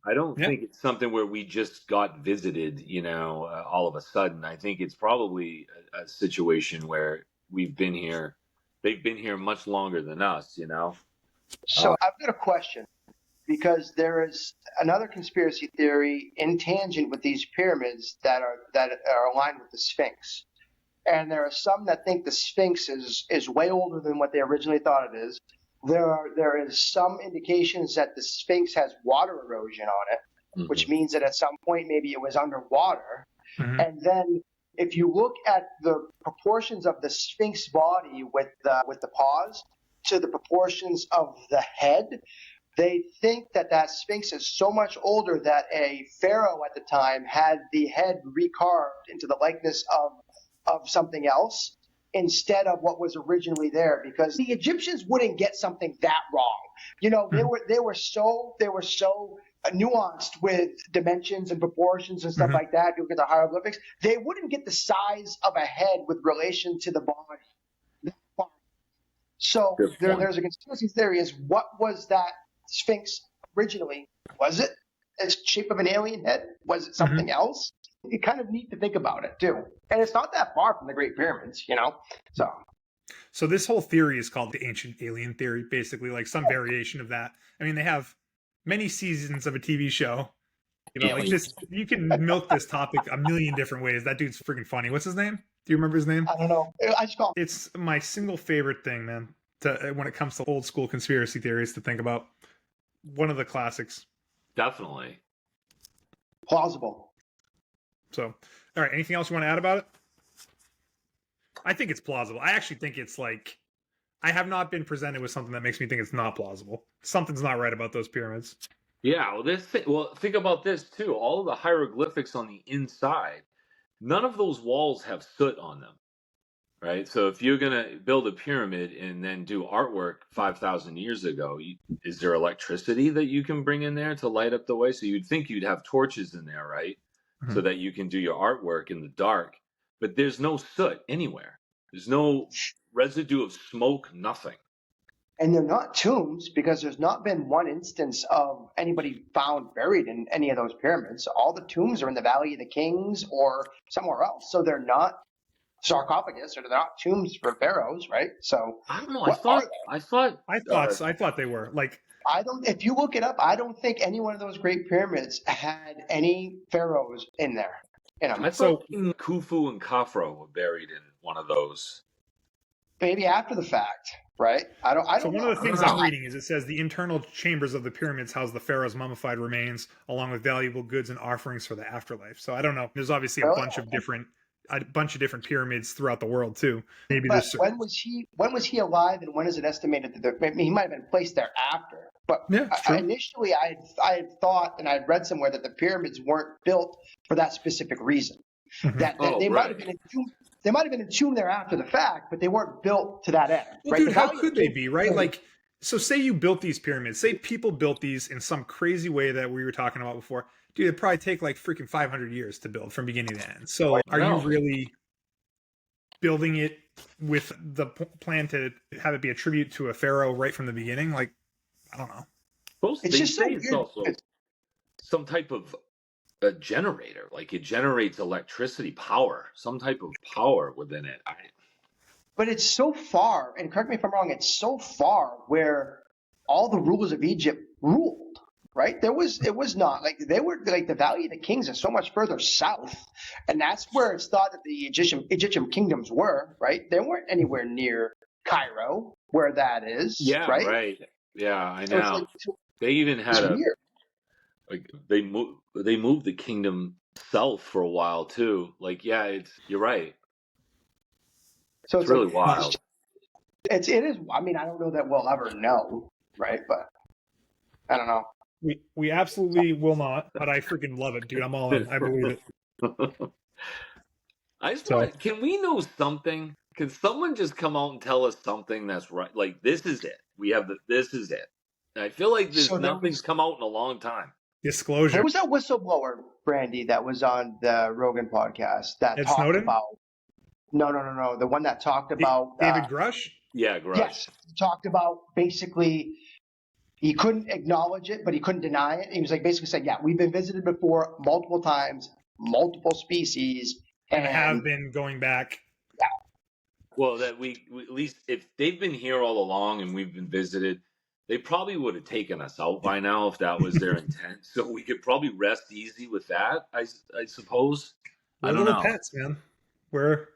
I don't think it's something where we just got visited, all of a sudden. I think it's probably a situation where we've been here. They've been here much longer than us, So I've got a question, because there is another conspiracy theory in tangent with these pyramids that are aligned with the Sphinx. And there are some that think the Sphinx is way older than what they originally thought it is. There is some indications that the Sphinx has water erosion on it, which means that at some point maybe it was underwater. Mhm. And then if you look at the proportions of the Sphinx body with the paws to the proportions of the head, they think that Sphinx is so much older that a pharaoh at the time had the head recarved into the likeness of something else instead of what was originally there, because the Egyptians wouldn't get something that wrong. They were so nuanced with dimensions and proportions and stuff like that. You look at the hieroglyphics, they wouldn't get the size of a head with relation to the body. So there's a conspiracy theory: is what was that Sphinx originally? Was it the shape of an alien head? Was it something else? It's kind of neat to think about it too, and it's not that far from the Great Pyramids, So this whole theory is called the ancient alien theory, basically, like some variation of that. I mean, they have many seasons of a TV show. Like this, you can milk this topic a million different ways. That dude's freaking funny. What's his name? Do you remember his name? I don't know. I just call It's my single favorite thing, man, when it comes to old school conspiracy theories to think about. One of the classics. Definitely. plausible. So, all right. Anything else you want to add about it? I think it's plausible. I actually think it's like, I have not been presented with something that makes me think it's not plausible. Something's not right about those pyramids. Yeah, think about this too. All of the hieroglyphics on the inside, none of those walls have soot on them, right? So if you're gonna build a pyramid and then do artwork 5,000 years ago, is there electricity that you can bring in there to light up the way? So you'd think you'd have torches in there, right? Mm-hmm. So that you can do your artwork in the dark. But there's no soot anywhere. There's no residue of smoke, nothing. And they're not tombs, because there's not been one instance of anybody found buried in any of those pyramids. All the tombs are in the Valley of the Kings or somewhere else. So they're not sarcophagus, or they're not tombs for pharaohs, right? So I don't know. what are they? I thought they were like. I don't. If you look it up, I don't think any one of those Great Pyramids had any pharaohs in there. You know, I thought King Khufu and Khafra were buried in one of those. maybe after the fact, right? I don't So one know. of the things I'm reading is it says the internal chambers of the pyramids house the pharaoh's mummified remains, along with valuable goods and offerings for the afterlife. So I don't know. There's obviously a bunch of different pyramids throughout the world too. Maybe But this. when was he alive, and when is it estimated that he might have been placed there after? But Yeah, initially, I had thought, and I had read somewhere that the pyramids weren't built for that specific reason. Mhm. That they might have been entombed. They might have been entombed there after the fact, but they weren't built to that end. Well, right? dude, how could they be, right? Like, so say you built these pyramids. Say people built these in some crazy way that we were talking about before. Dude, it'd probably take like freaking 500 years to build from beginning to end. So are you really building it with the plan to have it be a tribute to a pharaoh right from the beginning? Like, I don't know. It's just so weird. It's also some type of a generator. Like it generates electricity power, some type of power within it. But it's so far, and correct me if I'm wrong, it's so far where all the rulers of Egypt ruled, right? It was not like they were like the Valley of the Kings is so much further south, and that's where it's thought that the Egyptian kingdoms were, right? They weren't anywhere near Cairo, where that is. Yeah, right. Yeah, I know. They even had they moved the kingdom south for a while too. Like, yeah, you're right. So it's really wild. It is. I mean, I don't know that we'll ever know, right? But I don't know. We absolutely will not, but I freaking love it, dude. I'm all in. I believe it. I just want. Can we know something? Can someone just come out and tell us something that's right? Like, this is it. We have this is it. And I feel like nothing's come out in a long time. Disclosure. There was that whistleblower, Brandy, that was on the Rogan podcast that talked Snowden? about. No. The one that talked about David Grush. Yeah, Grush. Yes, talked about basically he couldn't acknowledge it, but he couldn't deny it. He was like basically saying, "Yeah, we've been visited before multiple times, multiple species, and have been going back." Yeah. Well, that we at least if they've been here all along and we've been visited, they probably would have taken us out by now if that was their intent. So we could probably rest easy with that, I suppose. I don't know. Pets, man. We're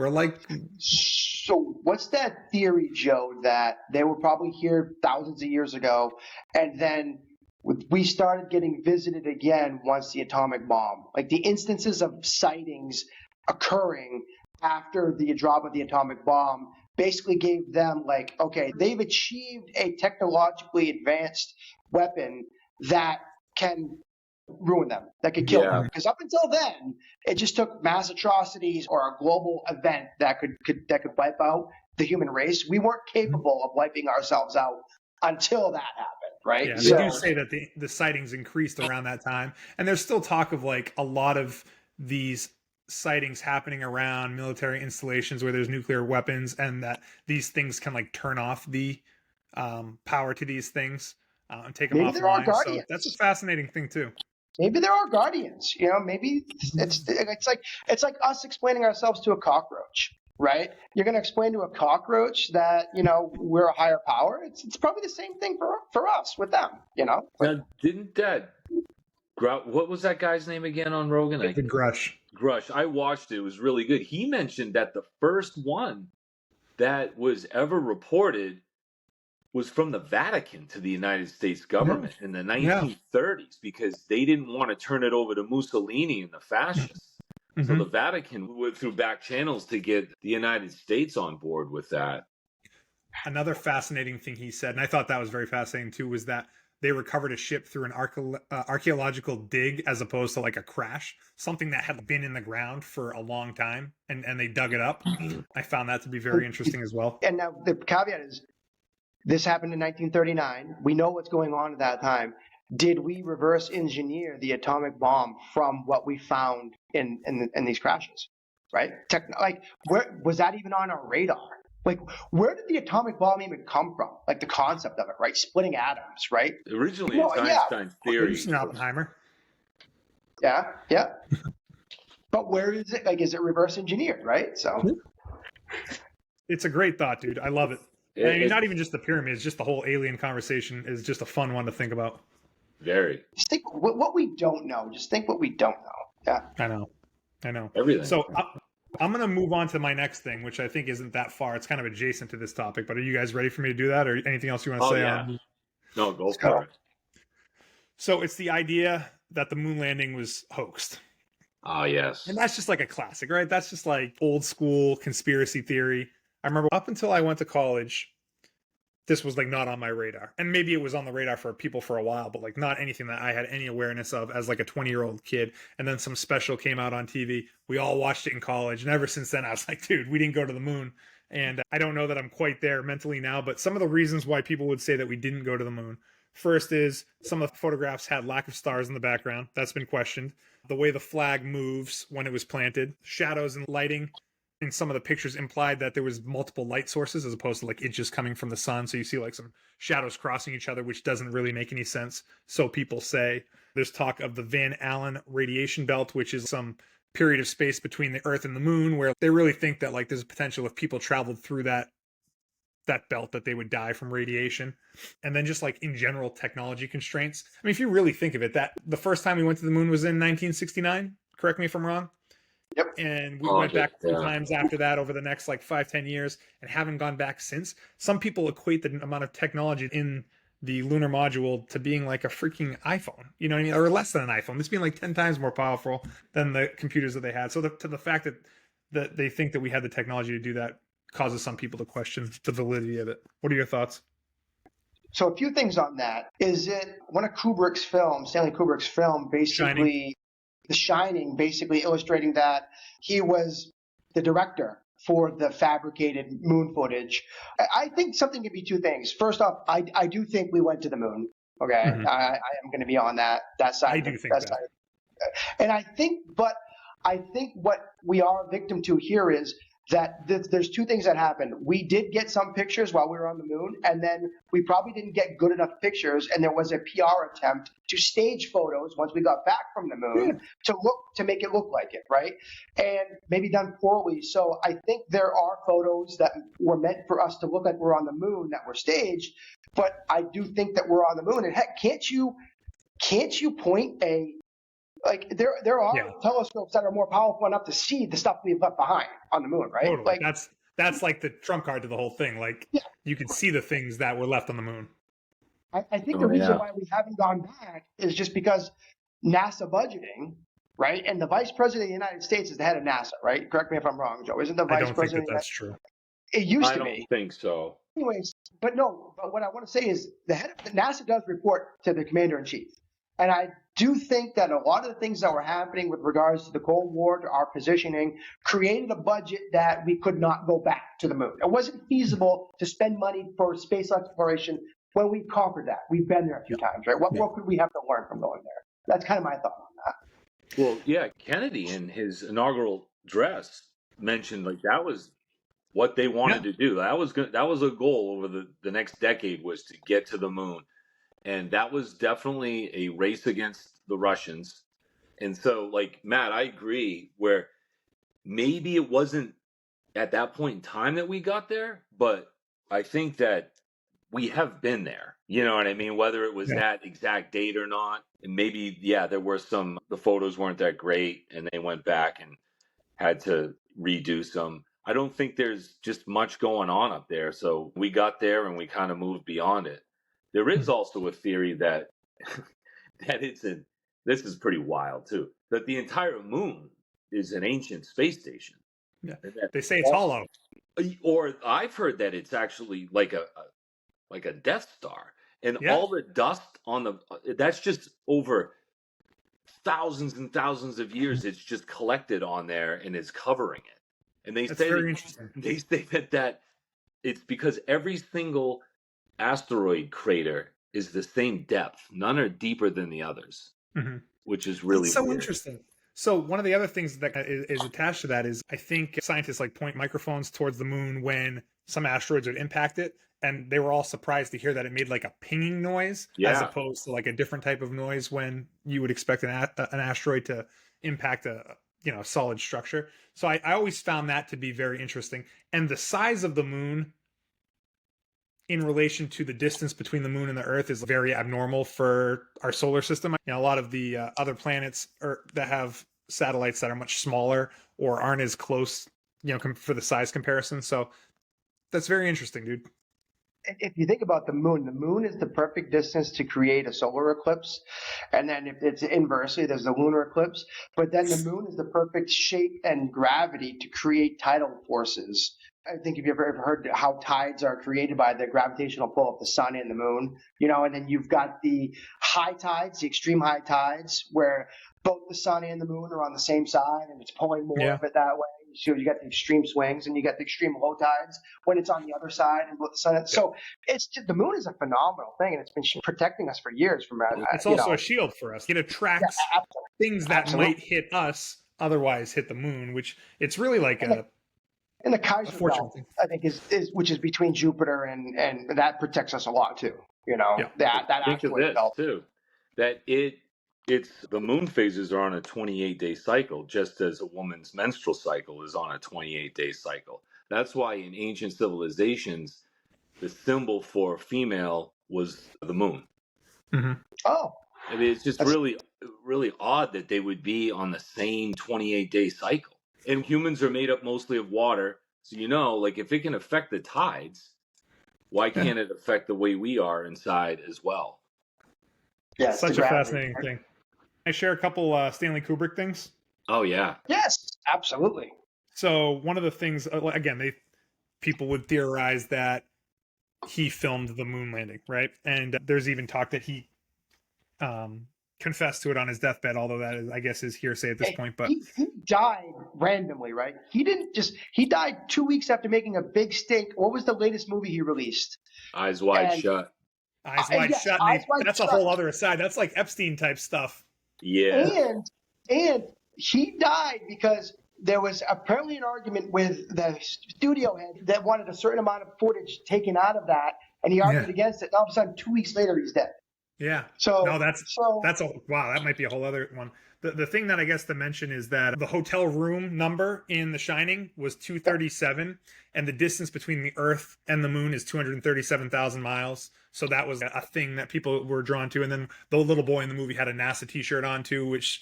like. So what's that theory, Joe, that they were probably here thousands of years ago, and then we started getting visited again once the atomic bomb? Like the instances of sightings occurring after the drop of the atomic bomb basically gave them like, okay, they've achieved a technologically advanced weapon that can ruin them, that could kill them. Because up until then, it just took mass atrocities or a global event that could wipe out the human race. We weren't capable of wiping ourselves out until that happened, right? Yeah, they do say that the sightings increased around that time, and there's still talk of like a lot of these sightings happening around military installations where there's nuclear weapons, and that these things can like turn off the power to these things and take them offline. So that's a fascinating thing too. Maybe there are guardians, maybe it's like us explaining ourselves to a cockroach, right? You're going to explain to a cockroach that, we're a higher power. It's probably the same thing for us with them, Now, didn't what was that guy's name again on Rogan? Grush. Grush. I watched it. It was really good. He mentioned that the first one that was ever reported was from the Vatican to the United States government in the 1930s because they didn't want to turn it over to Mussolini and the fascists. Mm-hmm. So the Vatican went through back channels to get the United States on board with that. Another fascinating thing he said, and I thought that was very fascinating too, was that they recovered a ship through an archaeological dig as opposed to like a crash, something that had been in the ground for a long time, and they dug it up. Mm-hmm. I found that to be very interesting as well. And now the caveat is, this happened in 1939. We know what's going on at that time. Did we reverse engineer the atomic bomb from what we found in these crashes? Right? Where was that even on our radar? Like, where did the atomic bomb even come from? Like the concept of it, right? Splitting atoms, right? Originally, it's Einstein's theory. Oppenheimer. Yeah. But where is it? Like, is it reverse engineered, right? So It's a great thought, dude. I love it. I mean, not even just the pyramids, just the whole alien conversation is just a fun one to think about. Very. just think what we don't know. Just think what we don't know. Yeah. I know. Everything. So I'm going to move on to my next thing, which I think isn't that far. It's kind of adjacent to this topic, but are you guys ready for me to do that, or anything else you want to say? Yeah. No, go for it. So it's the idea that the moon landing was hoaxed. Ah, yes. And that's just like a classic, right? That's just like old school conspiracy theory. I remember up until I went to college, this was like not on my radar. And maybe it was on the radar for people for a while, but like not anything that I had any awareness of as like a 20-year-old kid. And then some special came out on TV. We all watched it in college. And ever since then, I was like, dude, we didn't go to the moon. And I don't know that I'm quite there mentally now, but some of the reasons why people would say that we didn't go to the moon. First is some of the photographs had lack of stars in the background. That's been questioned. The way the flag moves when it was planted, shadows and lighting in some of the pictures implied that there was multiple light sources as opposed to like it just coming from the sun. So you see like some shadows crossing each other, which doesn't really make any sense. So people say. There's talk of the Van Allen radiation belt, which is some period of space between the Earth and the moon, where they really think that like there's a potential if people traveled through that belt that they would die from radiation. And then just like in general technology constraints. I mean, if you really think of it, that the first time we went to the moon was in 1969. Correct me if I'm wrong. Yep. And we went back 2 times after that over the next like 5-10 years and haven't gone back since. Some people equate the amount of technology in the lunar module to being like a freaking iPhone, you know what I mean? Or less than an iPhone. This being like 10 times more powerful than the computers that they had. So to the fact that they think that we had the technology to do that causes some people to question the validity of it. What are your thoughts? So a few things on that. Is it one of Kubrick's films, Stanley Kubrick's film, basically The Shining, basically illustrating that he was the director for the fabricated moon footage? I think something can be two things. First off, I do think we went to the moon. Okay, I am going to be on that side. I do think that. And I think what we are a victim to here is that there's two things that happened. We did get some pictures while we were on the moon, and then we probably didn't get good enough pictures, and there was a PR attempt to stage photos once we got back from the moon to make it look like it, right? And maybe done poorly. So I think there are photos that were meant for us to look like we're on the moon that were staged, but I do think that we're on the moon. And heck, can't you point like there are telescopes that are more powerful enough to see the stuff we've left behind on the moon, right? Totally. Like that's like the trump card to the whole thing. Like you can see the things that were left on the moon. I think the reason why we haven't gone back is just because NASA budgeting, right? And the vice president of the United States is the head of NASA, right? Correct me if I'm wrong, Joe. Isn't the vice president? That's true. It used to be. I don't think so. Anyways, but what I want to say is the head of NASA does report to the commander in chief. And I do think that a lot of the things that were happening with regards to the Cold War, to our positioning, created a budget that we could not go back to the moon. It wasn't feasible to spend money for space exploration when we conquered that. We've been there a few times, right? What could we have to learn from going there? That's kind of my thought on that. Well, yeah, Kennedy in his inaugural address mentioned like that was what they wanted to do. That was good. That was a goal over the next decade, was to get to the moon. And that was definitely a race against the Russians. And so, like, Matt, I agree where maybe it wasn't at that point in time that we got there, but I think that we have been there. You know what I mean? Whether it was that exact date or not. And maybe, there were the photos weren't that great and they went back and had to redo some. I don't think there's just much going on up there. So we got there and we kind of moved beyond it. There is also a theory that this is pretty wild too, that the entire moon is an ancient space station. Yeah. They say it's hollow. Or I've heard that it's actually like a Death Star. And all the dust on that's just over thousands and thousands of years. It's just collected on there and is covering it. And That's very interesting. They say that it's because every single asteroid crater is the same depth. None are deeper than the others, which is really so weird. Interesting. So one of the other things that is attached to that is I think scientists like point microphones towards the moon when some asteroids would impact it. And they were all surprised to hear that it made like a pinging noise as opposed to like a different type of noise when you would expect an asteroid to impact a solid structure. So I always found that to be very interesting. And the size of the moon in relation to the distance between the moon and the Earth is very abnormal for our solar system. A lot of the other planets that have satellites that are much smaller or aren't as close, for the size comparison. So that's very interesting, dude. If you think about the moon is the perfect distance to create a solar eclipse. And then if it's inversely, there's the lunar eclipse. But then the moon is the perfect shape and gravity to create tidal forces. I think if you've ever heard how tides are created by the gravitational pull of the sun and the moon, and then you've got the high tides, the extreme high tides, where both the sun and the moon are on the same side and it's pulling more of it that way. So you got the extreme swings and you got the extreme low tides when it's on the other side and both the sun. So it's just, the moon is a phenomenal thing, and it's been protecting us for years from that. It's also a shield for us. It attracts things that might hit us, otherwise hit the moon, which it's really like and the Kaiser belt, I think, is which is between Jupiter and that protects us a lot too. That think of this belt too, that it's the moon phases are on a 28-day cycle, just as a woman's menstrual cycle is on a 28-day cycle. That's why in ancient civilizations, the symbol for female was the moon. Mm-hmm. Oh, I mean, it's just really, really odd that they would be on the same 28-day cycle. And humans are made up mostly of water. So, like if it can affect the tides, why can't it affect the way we are inside as well? Yeah, it's such a fascinating thing. I share a couple Stanley Kubrick things. Oh, yeah. Yes, absolutely. So one of the things, again, people would theorize that he filmed the moon landing, right? And there's even talk that he confessed to it on his deathbed, although that is, I guess, is hearsay at this point. But he died randomly, right? He died 2 weeks after making a big stink. What was the latest movie he released? Eyes Wide Shut. Eyes Wide Shut. That's a whole other aside. That's like Epstein type stuff. Yeah. And he died because there was apparently an argument with the studio head that wanted a certain amount of footage taken out of that, and he argued against it. And all of a sudden, 2 weeks later, he's dead. Yeah. So no, that's wow. That might be a whole other one. The thing that I guess to mention is that the hotel room number in The Shining was 237, and the distance between the Earth and the moon is 237,000 miles. So that was a thing that people were drawn to. And then the little boy in the movie had a NASA t-shirt on too, which,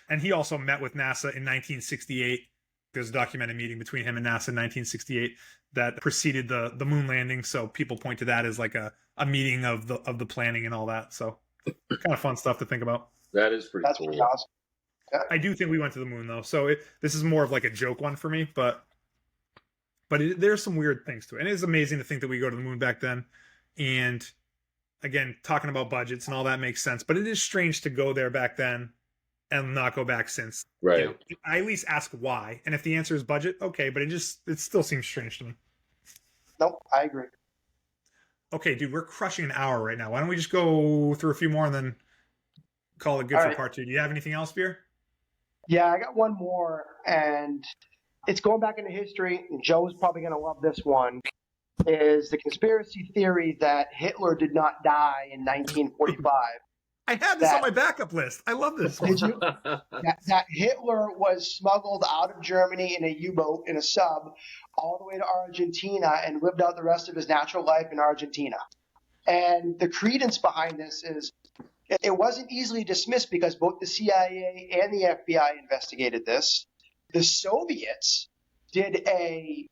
and he also met with NASA in 1968. There's a documented meeting between him and NASA in 1968 that preceded the moon landing. So people point to that as like a meeting of the planning and all that. So kind of fun stuff to think about. That is pretty cool. Pretty awesome. Yeah. I do think we went to the moon though. So this is more of like a joke one for me, but there's some weird things to it. And it is amazing to think that we go to the moon back then. And again, talking about budgets and all that makes sense, but it is strange to go there back then and not go back since. Right. I at least ask why. And if the answer is budget, okay, but it still seems strange to me. Nope, I agree. Okay, dude, we're crushing an hour right now. Why don't we just go through a few more and then call it good all for part 2? Do you have anything else, Vire? Yeah, I got one more, and it's going back into history. And Joe's probably going to love this one. Is the conspiracy theory that Hitler did not die in 1945. I had this on my backup list. I love this one. Did you? that Hitler was smuggled out of Germany in a U-boat, in a sub, all the way to Argentina and lived out the rest of his natural life in Argentina. And the credence behind this is it wasn't easily dismissed because both the CIA and the FBI investigated this. The Soviets did a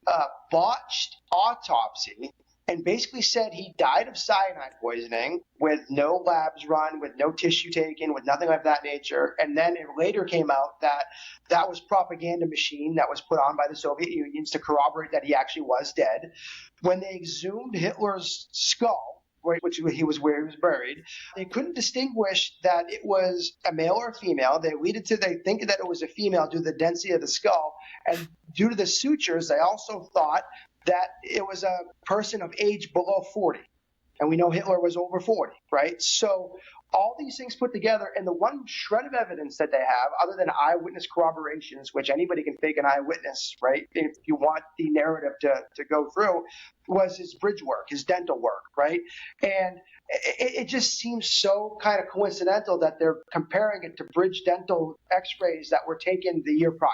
botched autopsy and basically said he died of cyanide poisoning with no labs run, with no tissue taken, with nothing of that nature. And then it later came out that that was propaganda machine that was put on by the Soviet Union to corroborate that he actually was dead. When they exhumed Hitler's skull, where he was buried, they couldn't distinguish that it was a male or a female. They think that it was a female due to the density of the skull. And due to the sutures, they also thought that it was a person of age below 40. And we know Hitler was over 40, right? So all these things put together, and the one shred of evidence that they have, other than eyewitness corroborations, which anybody can fake an eyewitness, right? If you want the narrative to go through, was his bridge work, his dental work, right? And it just seems so kind of coincidental that they're comparing it to bridge dental x-rays that were taken the year prior.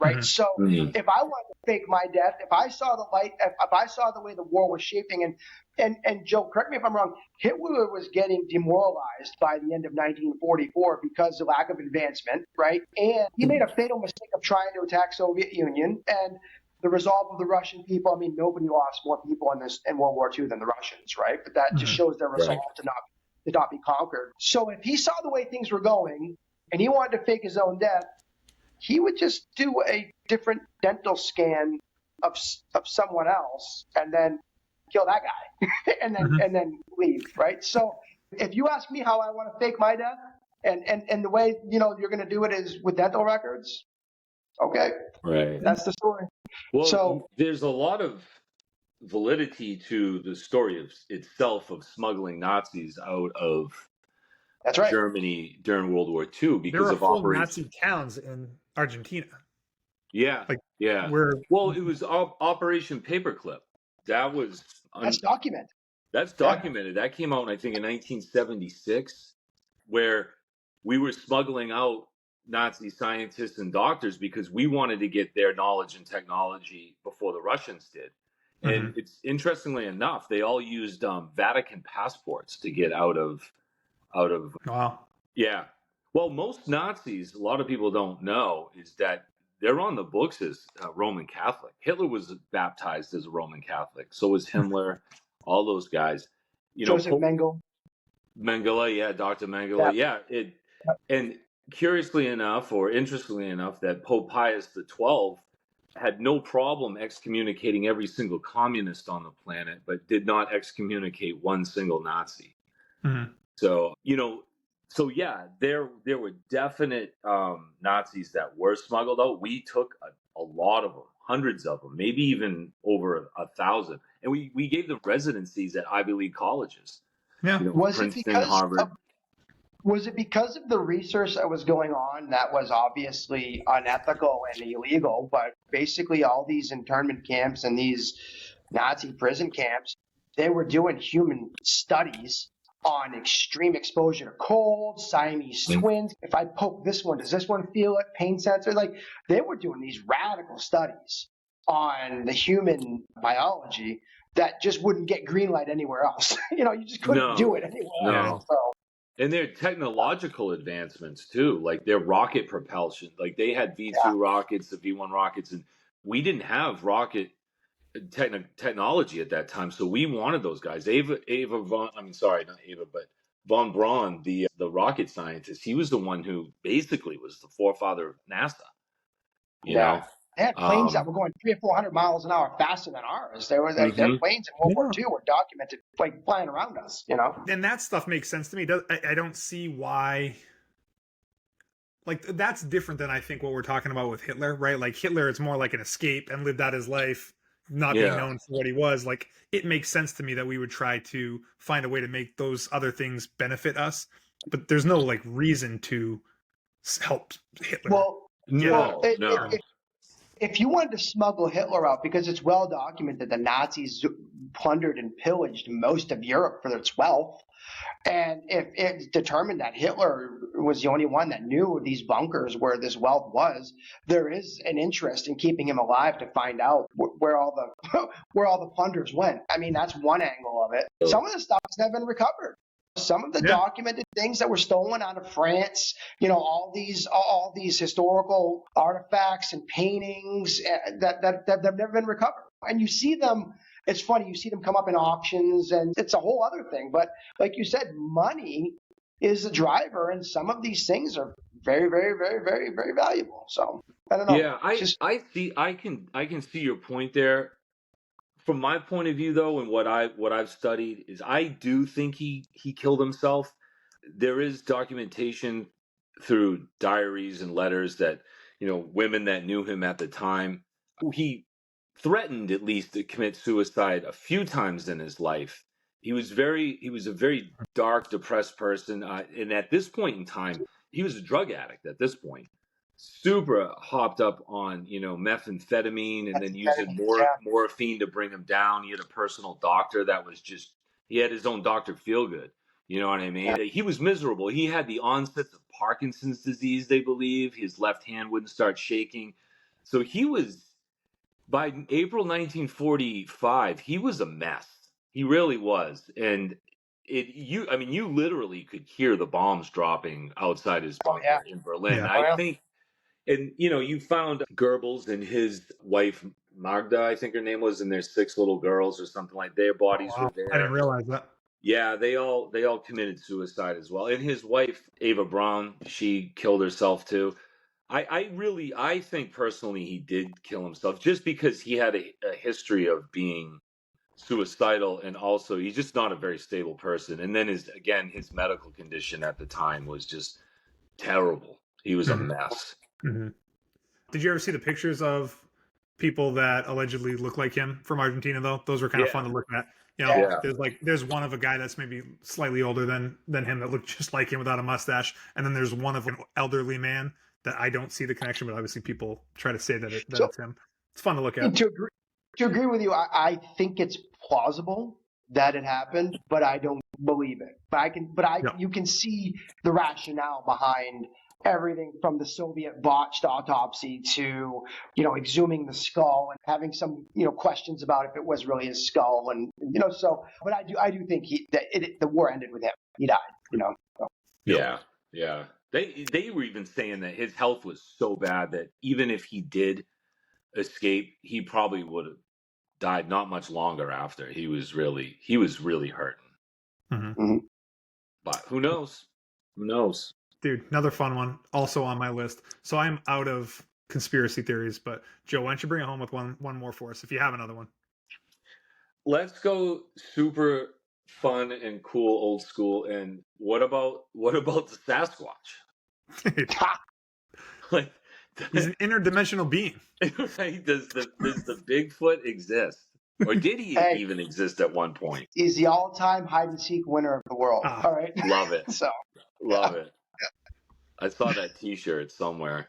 Right. Mhm. So if I wanted to fake my death, if I saw the light, if I saw the way the war was shaping, and Joe, correct me if I'm wrong, Hitler was getting demoralized by the end of 1944 because of lack of advancement, right? And he made a fatal mistake of trying to attack Soviet Union, and the resolve of the Russian people. I mean, nobody lost more people in World War II than the Russians, right? But that just shows their resolve to not be conquered. So if he saw the way things were going and he wanted to fake his own death, he would just do a different dental scan of someone else and then kill that guy and then leave, right? So if you ask me how I want to fake my death and the way, you're going to do it is with dental records, okay, right. that's the story. Well, So there's a lot of validity to the story itself of smuggling Nazis out of that's right. Germany during World War II because There are of full Operation. Nazi towns in Argentina. Yeah, Like, yeah. Well, it was Operation Paperclip. That's documented. That's documented. That came out, I think, in 1976, where we were smuggling out Nazi scientists and doctors because we wanted to get their knowledge and technology before the Russians did. And it's interestingly enough, they all used Vatican passports to get out of. Wow. Yeah. Well, most Nazis, a lot of people don't know, is that they're on the books as Roman Catholic. Hitler was baptized as a Roman Catholic. So was Himmler, all those guys. Joseph Mengele. Mengele, yeah, Dr. Mengele, yeah. And curiously enough, or interestingly enough, that Pope Pius XII had no problem excommunicating every single communist on the planet, but did not excommunicate one single Nazi. So, so yeah, there were definite Nazis that were smuggled out. We took a lot of them, hundreds of them, maybe even over 1,000. And we gave them residencies at Ivy League colleges. Yeah. Princeton, Harvard. Was it because of the research that was going on that was obviously unethical and illegal, but basically all these internment camps and these Nazi prison camps, they were doing human studies on extreme exposure to cold, Siamese twins. If I poke this one, does this one feel it? Pain sensor? Like, they were doing these radical studies on the human biology that just wouldn't get green light anywhere else. You just couldn't do it anywhere else. So. And their technological advancements too, like their rocket propulsion, like they had V2 rockets, the V1 rockets, and we didn't have rocket technology at that time. So we wanted those guys. Von Braun, the rocket scientist, he was the one who basically was the forefather of NASA. You know? They had planes that were going 300 or 400 miles an hour faster than ours. They were their planes in World War II were documented, like flying around us. And that stuff makes sense to me. I don't see why. Like, that's different than I think what we're talking about with Hitler, right? Like, Hitler, it's more like an escape and lived out his life, not being known for what he was. Like, it makes sense to me that we would try to find a way to make those other things benefit us, but there's no like reason to help Hitler. Well, no. If you wanted to smuggle Hitler out, because it's well documented the Nazis plundered and pillaged most of Europe for its wealth, and if it's determined that Hitler was the only one that knew these bunkers where this wealth was, there is an interest in keeping him alive to find out where all the plunders went. I mean, that's one angle of it. Some of the stuff has never been recovered. Some of the documented things that were stolen out of France, all these historical artifacts and paintings that have never been recovered. And you see them, it's funny, you see them come up in auctions, and it's a whole other thing. But like you said, money is the driver, and some of these things are very, very, very, very, very valuable. So I don't know. Yeah, I can see your point there. From my point of view, though, and what I've studied is, I do think he killed himself. There is documentation through diaries and letters that women that knew him at the time, he threatened at least to commit suicide a few times in his life, He was a very dark, depressed person, and at this point in time, he was a drug addict. At this point, super hopped up on methamphetamine, and then using morphine to bring him down. He had a personal doctor that was he had his own Dr. Feelgood. You know what I mean? He was miserable. He had the onsets of Parkinson's disease. They believe his left hand wouldn't start shaking, so he was. By April 1945, he was a mess. He really was, and you literally could hear the bombs dropping outside his bunker in Berlin. Yeah. I think, and you found Goebbels and his wife Magda, I think her name was, and their 6 little girls or something like. Their bodies were there. I didn't realize that. Yeah, they all committed suicide as well. And his wife Eva Braun, she killed herself too. I think personally he did kill himself just because he had a history of being suicidal, and also he's just not a very stable person. And then his medical condition at the time was just terrible. He was a mess. Mm-hmm. Did you ever see the pictures of people that allegedly look like him from Argentina though? Those were kind of fun to look at. There's one of a guy that's maybe slightly older than him that looked just like him without a mustache, and then there's one of an elderly man that I don't see the connection, but obviously people try to say that it's him. It's fun to look at. To agree with you, I think it's plausible that it happened, but I don't believe it. You can see the rationale behind everything from the Soviet botched autopsy to, exhuming the skull and having some, questions about if it was really his skull, and but I do think the war ended with him. He died. So. Yeah. They were even saying that his health was so bad that even if he did escape, he probably would have died not much longer after. He was really hurting. Mm-hmm. But who knows? Dude, another fun one also on my list. So I'm out of conspiracy theories, but Joe, why don't you bring it home with one more for us if you have another one? Let's go super fun and cool old school. And what about the Sasquatch? Like, he's an interdimensional being. Right? Does the Bigfoot exist? Or did he even exist at one point? He's the all-time hide-and-seek winner of the world. All right. Love it. Love it. Yeah. I saw that T-shirt somewhere.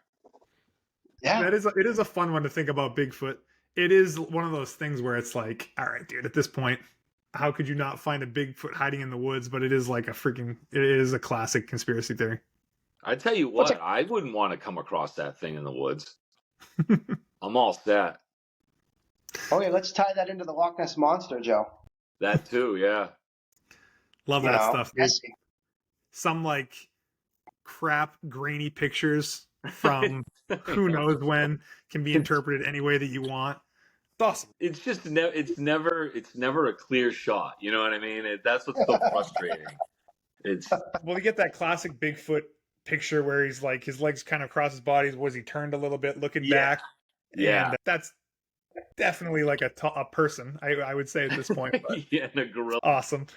Yeah. It is a fun one to think about Bigfoot. It is one of those things where it's like, all right, dude, at this point, how could you not find a Bigfoot hiding in the woods? But it is like it is a classic conspiracy theory. I tell you what, I wouldn't want to come across that thing in the woods. I'm all set. Okay, let's tie that into the Loch Ness Monster, Joe. That too, yeah. Love that stuff, dude. Some like crap grainy pictures from who knows when can be interpreted any way that you want. It's awesome. It's just it's never a clear shot. You know what I mean? That's what's so frustrating. You get that classic Bigfoot picture where he's like his legs kind of cross his body. Was he turned a little bit, looking back? Yeah, and that's definitely like a person. I would say at this point. But yeah, and a gorilla. Awesome.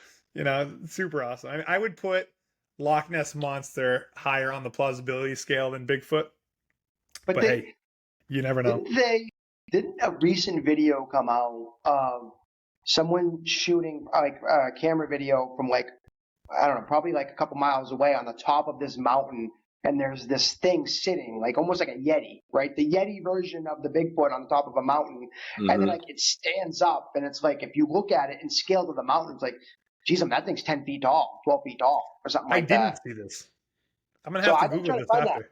Super awesome. I would put Loch Ness Monster higher on the plausibility scale than Bigfoot. But hey, you never know. Didn't a recent video come out of someone shooting like a camera video from like, I don't know, probably like a couple miles away on the top of this mountain, and there's this thing sitting like almost like a Yeti, right? The Yeti version of the Bigfoot on the top of a mountain. Mm-hmm. And then like it stands up, and it's like if you look at it and scale to the mountain, it's like, geez, that thing's 10 feet tall, 12 feet tall, or something like that. I didn't see this. I'm going to have to Google this after.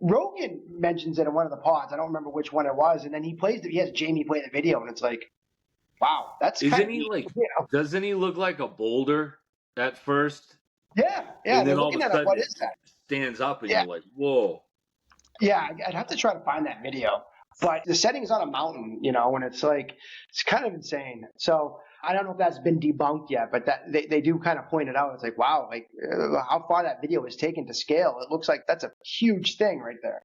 Rogan mentions it in one of the pods. I don't remember which one it was. And then he has Jamie play the video, and it's like, wow, that's Isn't he like, doesn't he look like a boulder at first? Yeah. And then they're all of a looking at sudden it, what is that? Stands up and you're like, whoa. Yeah, I'd have to try to find that video. But the setting's on a mountain, and it's like, it's kind of insane. So I don't know if that's been debunked yet, but that they do kind of point it out. It's like, wow, like how far that video is taken to scale. It looks like that's a huge thing right there,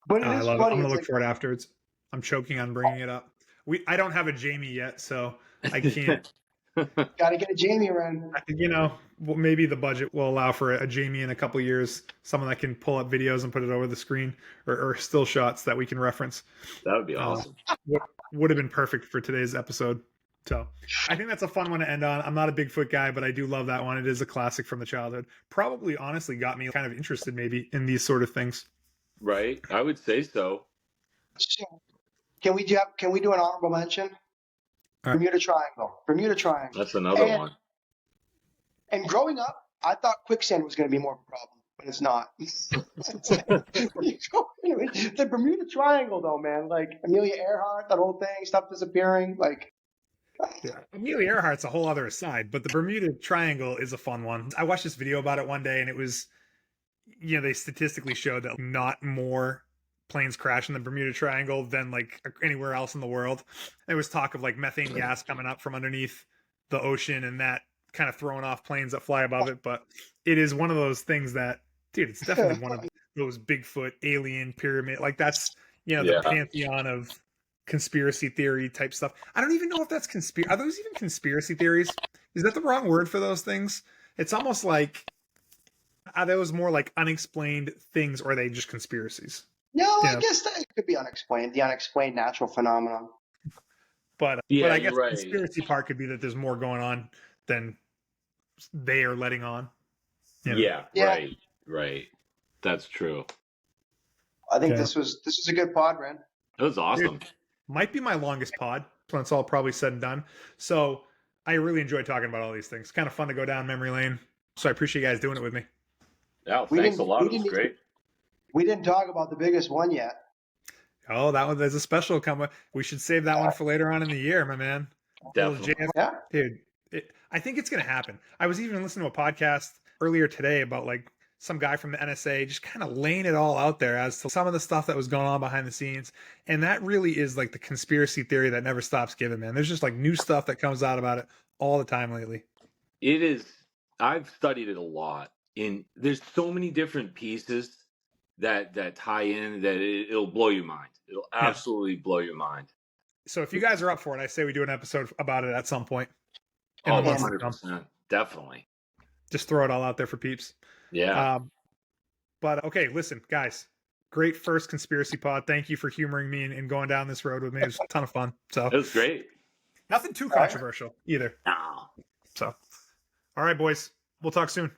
But I love it. I'm going to look for it afterwards. I'm choking on bringing it up. I don't have a Jamie yet, so I can't. Got to get a Jamie around. Maybe the budget will allow for a Jamie in a couple of years. Someone that can pull up videos and put it over the screen, or still shots that we can reference. That would be awesome. Would have been perfect for today's episode. So I think that's a fun one to end on. I'm not a Bigfoot guy, but I do love that one. It is a classic from the childhood. Probably, honestly, got me kind of interested maybe in these sort of things. Right? I would say so. So, can we do an honorable mention? Right. Bermuda Triangle. Bermuda Triangle. That's another one. And growing up, I thought quicksand was going to be more of a problem, but it's not. The Bermuda Triangle, though, man. Like Amelia Earhart, that whole thing, stuff disappearing. Like, yeah. Amelia Earhart's a whole other aside, but the Bermuda Triangle is a fun one. I watched this video about it one day, and it was, they statistically showed that not more planes crash in the Bermuda Triangle than like anywhere else in the world. There was talk of like methane gas coming up from underneath the ocean, and that kind of throwing off planes that fly above it. But it is one of those things that, dude, it's definitely one of those Bigfoot, alien, pyramid, like that's, the pantheon of conspiracy theory type stuff. I don't even know if that's are those even conspiracy theories? Is that the wrong word for those things? It's almost like, are those more like unexplained things, or are they just conspiracies? No, I guess that could be unexplained, the unexplained natural phenomenon. But I guess the conspiracy part could be that there's more going on than they are letting on. Yeah, right. That's true. I think this was a good pod, Ren. It was awesome. Dude, might be my longest pod when it's all probably said and done. So I really enjoyed talking about all these things. Kind of fun to go down memory lane. So I appreciate you guys doing it with me. Yeah, thanks a lot. It was great. We didn't talk about the biggest one yet. Oh, that one, there's a special coming. We should save that one for later on in the year, my man. Definitely. Dude, I think it's going to happen. I was even listening to a podcast earlier today about like some guy from the NSA just kind of laying it all out there as to some of the stuff that was going on behind the scenes. And that really is like the conspiracy theory that never stops giving, man. There's just like new stuff that comes out about it all the time lately. It is. I've studied it a lot. There's so many different pieces that tie in that it'll blow your mind. It'll absolutely blow your mind. So if you guys are up for it, I say we do an episode about it at some point. 100%. Definitely. Just throw it all out there for peeps. Yeah. But okay, listen, guys, great first conspiracy pod. Thank you for humoring me and going down this road with me. It was a ton of fun. So it was great. Nothing too controversial either. No. So, all right, boys, we'll talk soon.